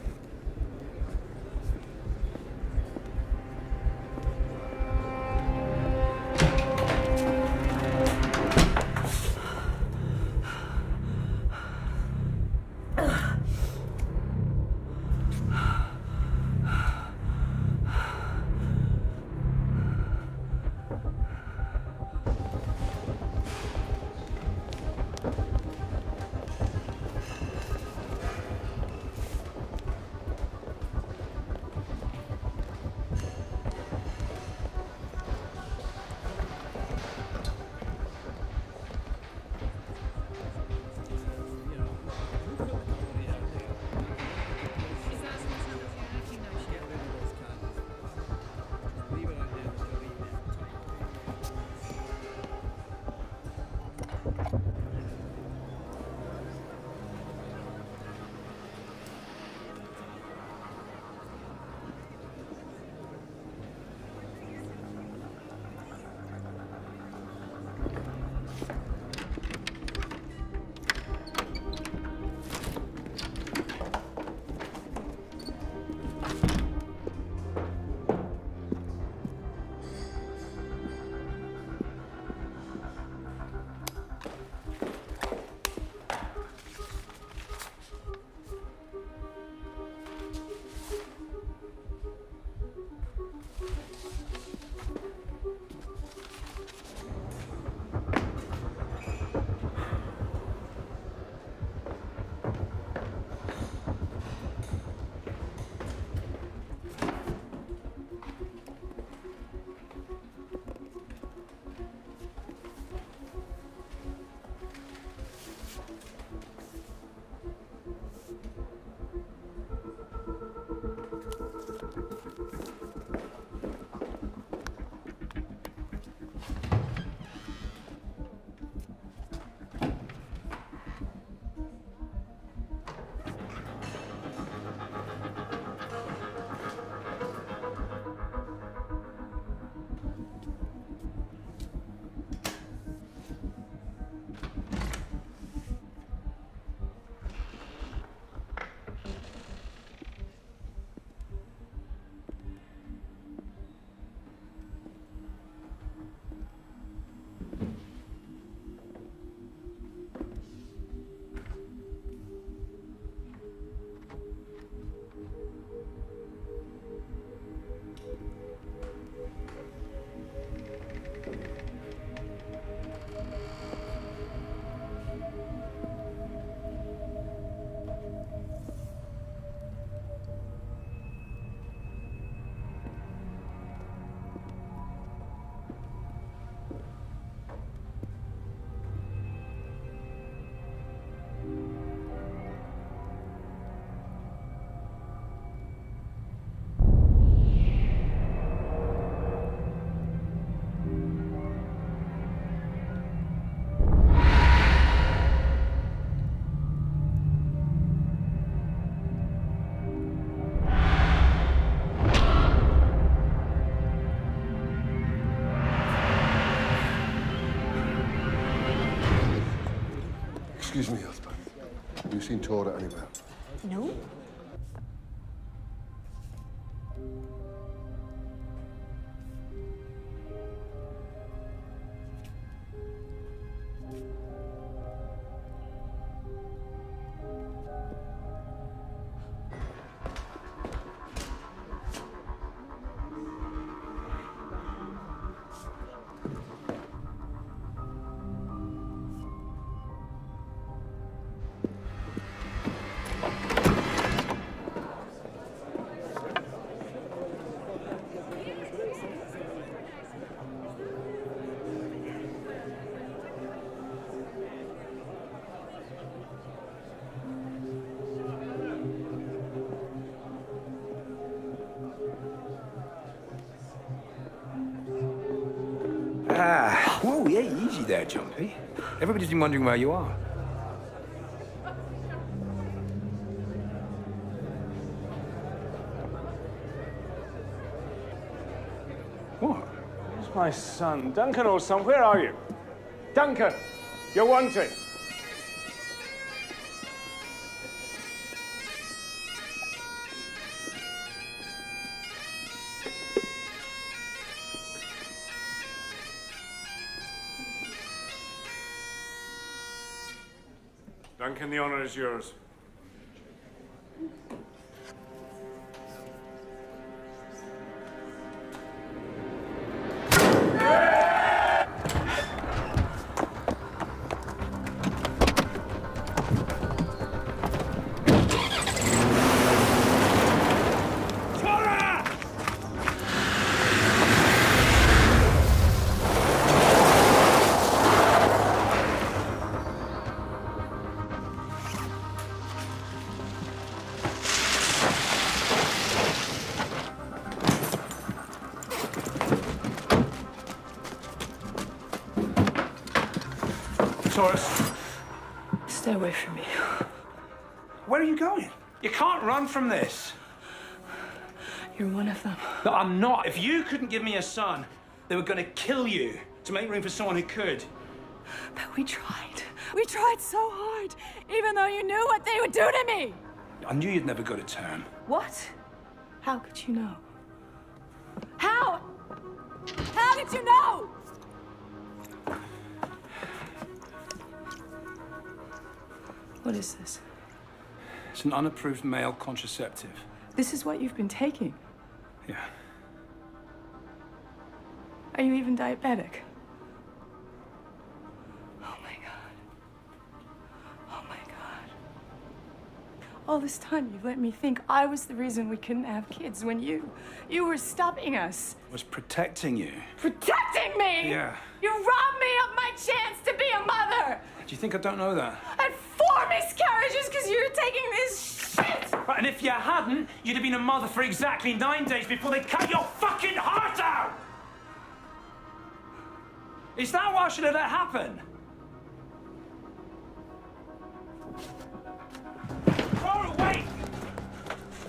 Excuse me, Elspeth. Have you seen Tora anywhere? No. Whoa, yeah, easy there, Jumpy. Everybody's been wondering where you are. What? Where's my son? Duncan, old son, where are you? Duncan, you're wanted. Duncan, the honor is yours. Stay away from me. Where are you going? You can't run from this. You're one of them. No, I'm not. If you couldn't give me a son, they were going to kill you to make room for someone who could. But we tried. We tried so hard, even though you knew what they would do to me. I knew you'd never go to term. What? How could you know? How? How did you know? What is this? It's an unapproved male contraceptive. This is what you've been taking. Yeah. Are you even diabetic? Oh my God. Oh my God. All this time you've let me think I was the reason we couldn't have kids when you were stopping us. I was protecting you. Protecting me? Yeah. You robbed me of my chance to be a mother. Do you think I don't know that? I had 4 miscarriages because you were taking this shit. Right, and if you hadn't, you'd have been a mother for exactly 9 days before they cut your fucking heart out! Is that what I should have let happen? Oh, wait!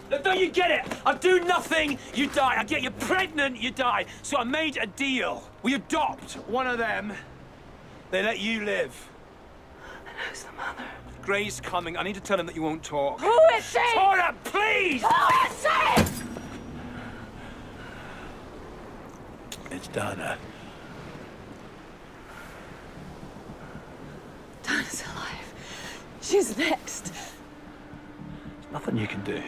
Look, don't you get it? I do nothing, you die. I get you pregnant, you die. So I made a deal. We adopt one of them. They let you live. And who's the mother? Gray's coming. I need to tell him that you won't talk. Who is she? Tora, please! Who is she? It's Dana. Dana's alive. She's next. There's nothing you can do.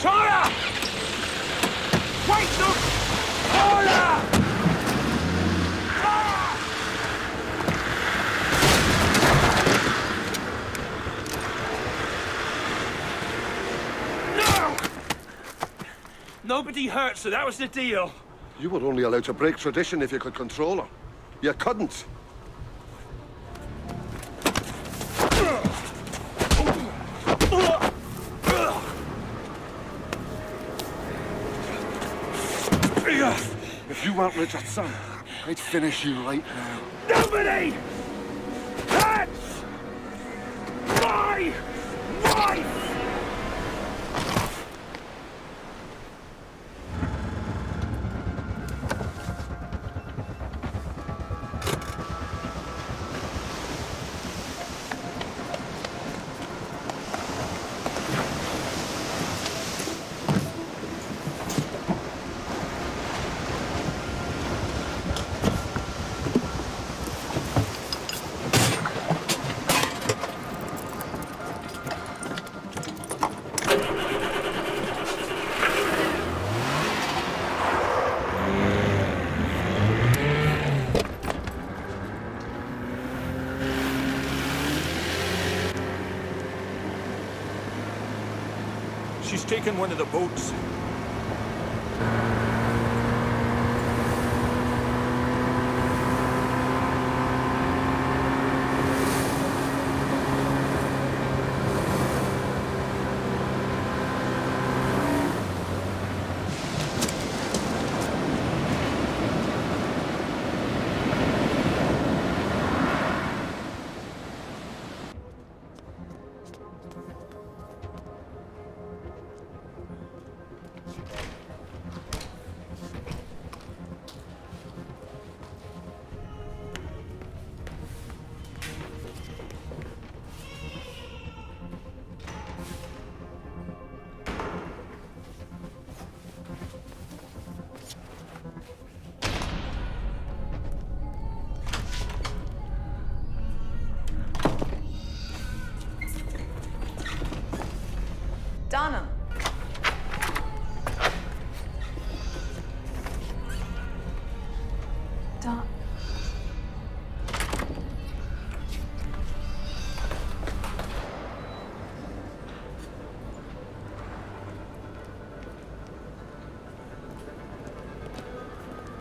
Tora! Wait, look! Tora! No! Nobody hurts her. That was the deal. You were only allowed to break tradition if you could control her. You couldn't. If you weren't Richard's son, I'd finish you right now. Nobody hurts my wife! she's taken one of the boats. Donna.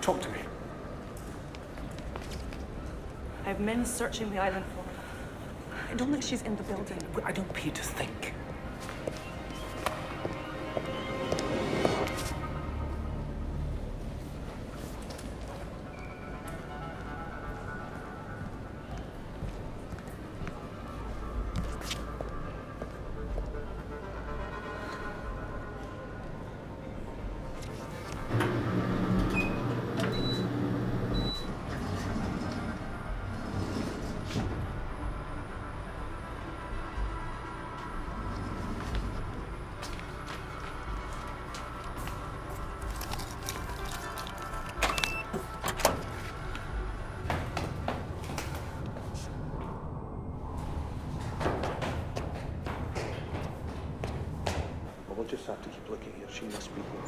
Talk to me. I have men searching the island for her. I don't think she's in the building. I don't pay to think. We'll just have to keep looking here. She must be here.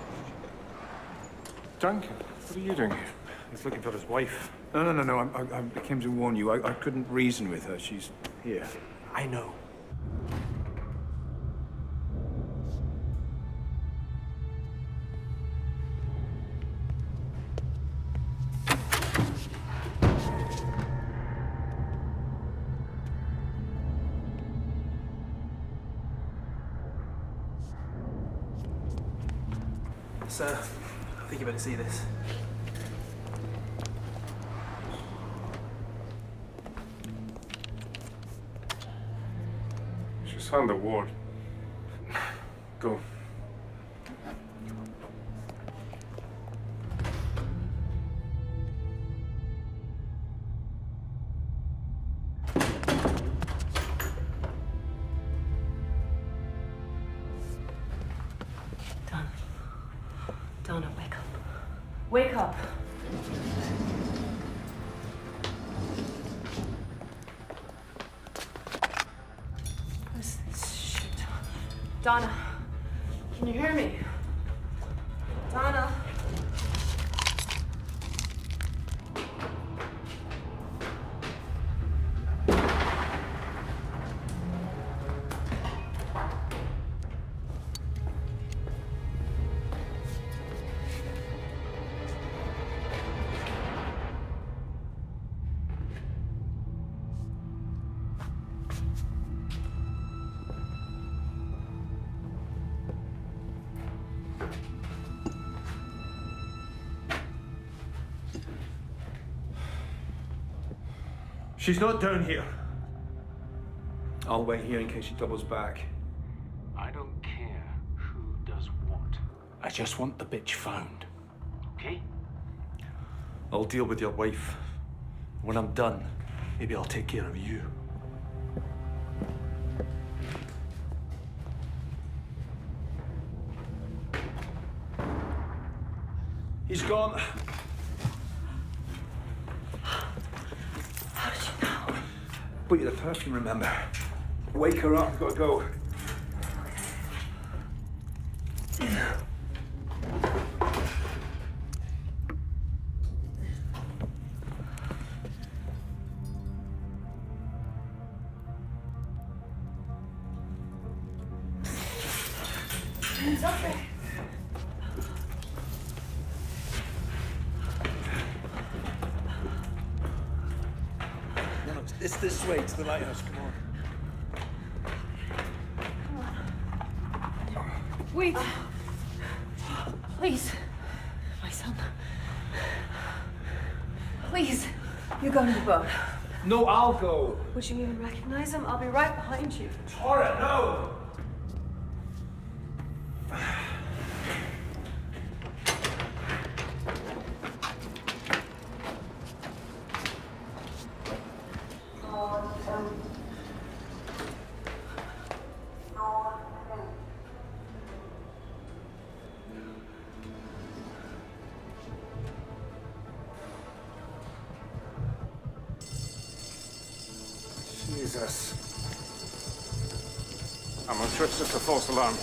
Duncan, what are you doing here? He's looking for his wife. No. I came to warn you. I couldn't reason with her. She's here. I know. Sir, I think you better see this. She's found the ward. Go. Donna, wake up. Wake up. What is this shit? Donna, can you hear me? Donna. She's not down here. I'll wait here in case she doubles back. I don't care who does what. I just want the bitch found. Okay? I'll deal with your wife. When I'm done, maybe I'll take care of you. He's gone. How did you know? Put you the perfume, remember? Wake her up, gotta go. It's okay. No, it's this way to the lighthouse. Come on. Wait. Please. My son. Please. You go to the boat. No, I'll go. Would you even recognize him? I'll be right behind you. Tora, no! Jesus. I'm sure it's just a false alarm.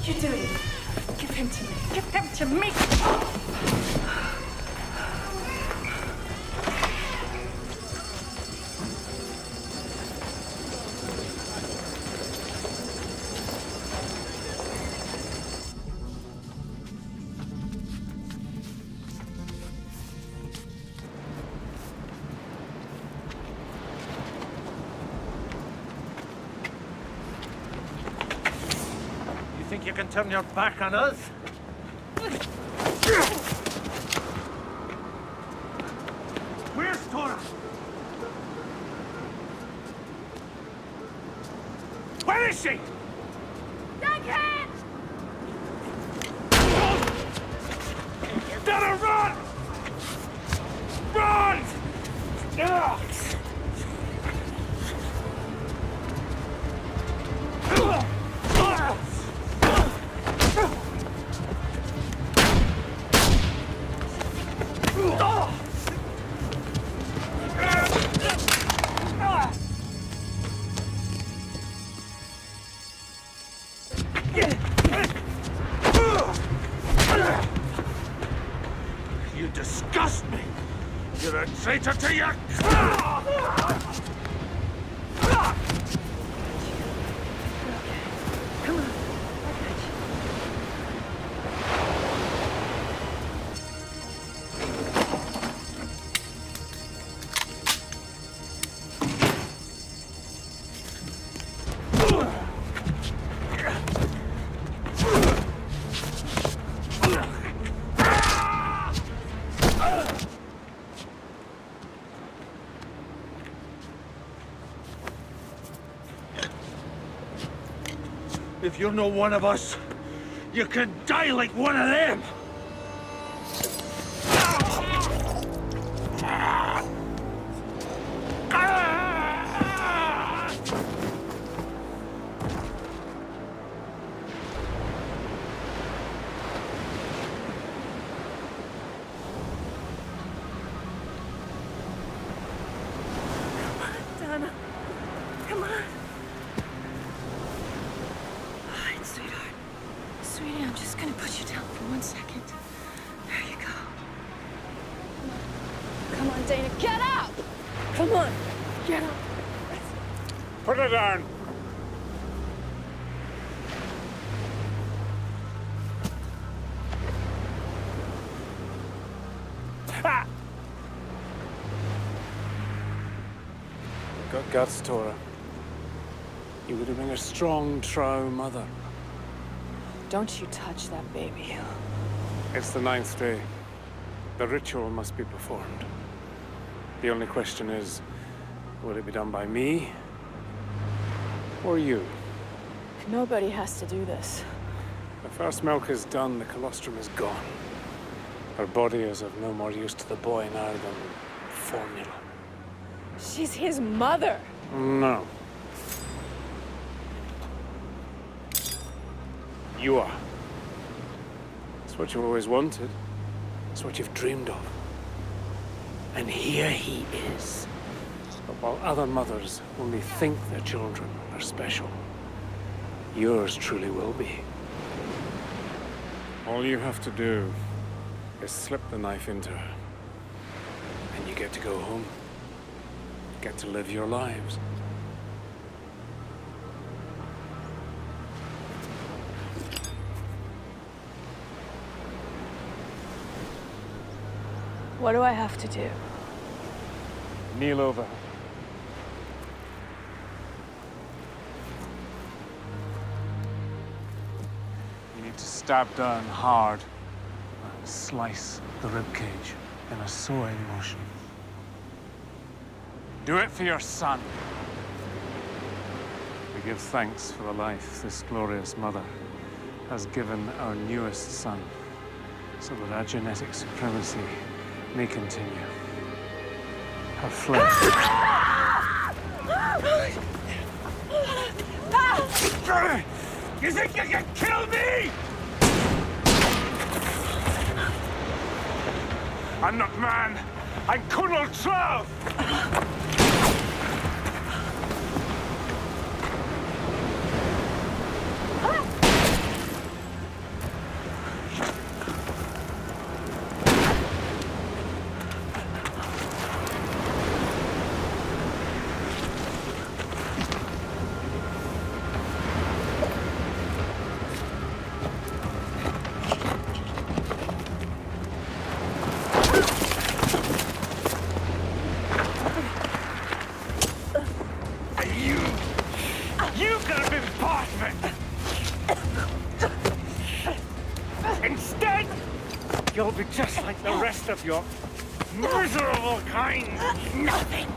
You do it. Give him to me. Give him to me. You think you can turn your back on us? Where's Tora? Where is she? Duncan! You gotta run! Run! Ugh. You disgust me! You're a traitor to your... Come on. If you're not one of us, you can die like one of them! Donna. Come on. All right, sweetheart. Sweetie, I'm just gonna put you down for 1 second. There you go. Come on, Dana, get up! Come on, get up. Put her down. Ha! Got guts, Tora. You would have been a strong, true mother. Don't you touch that baby. It's the 9th day. The ritual must be performed. The only question is, will it be done by me or you? Nobody has to do this. The first milk is done, the colostrum is gone. Her body is of no more use to the boy now than formula. She's his mother. No. You are. It's what you always wanted. It's what you've dreamed of. And here he is. But while other mothers only think their children are special, yours truly will be. All you have to do is slip the knife into her, and you get to go home. Get to live your lives. What do I have to do? Kneel over. You need to stab down hard and slice the ribcage in a sewing motion. Do it for your son. We give thanks for the life this glorious mother has given our newest son, so that our genetic supremacy may continue. Her flesh. You think you can kill me? I'm not man. I'm Colonel Trav. You could have been part of it. Instead, you'll be just like the rest of your miserable kind. Nothing.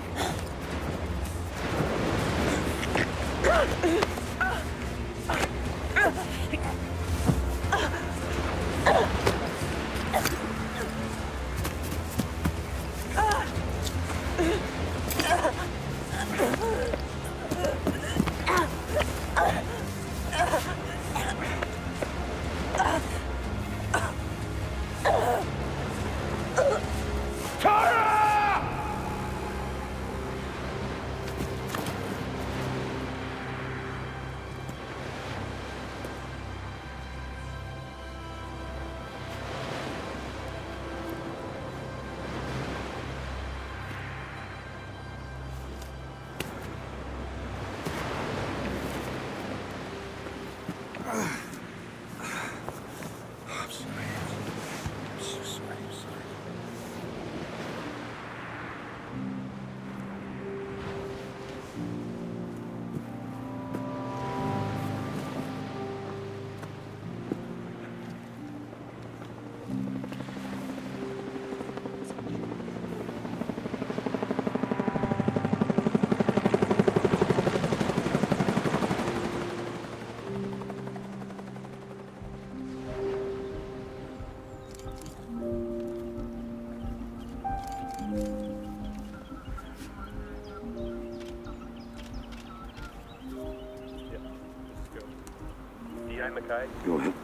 Okay. Go ahead.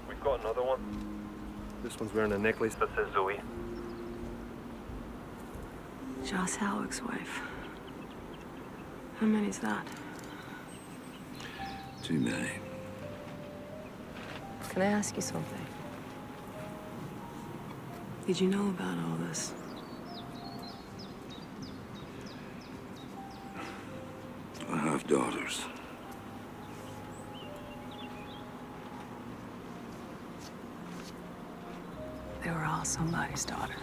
We've got another one. This one's wearing a necklace that says Zoe. Joss Halleck's wife. How many's that? Too many. Can I ask you something? Did you know about all this? I have daughters. They were all somebody's daughter.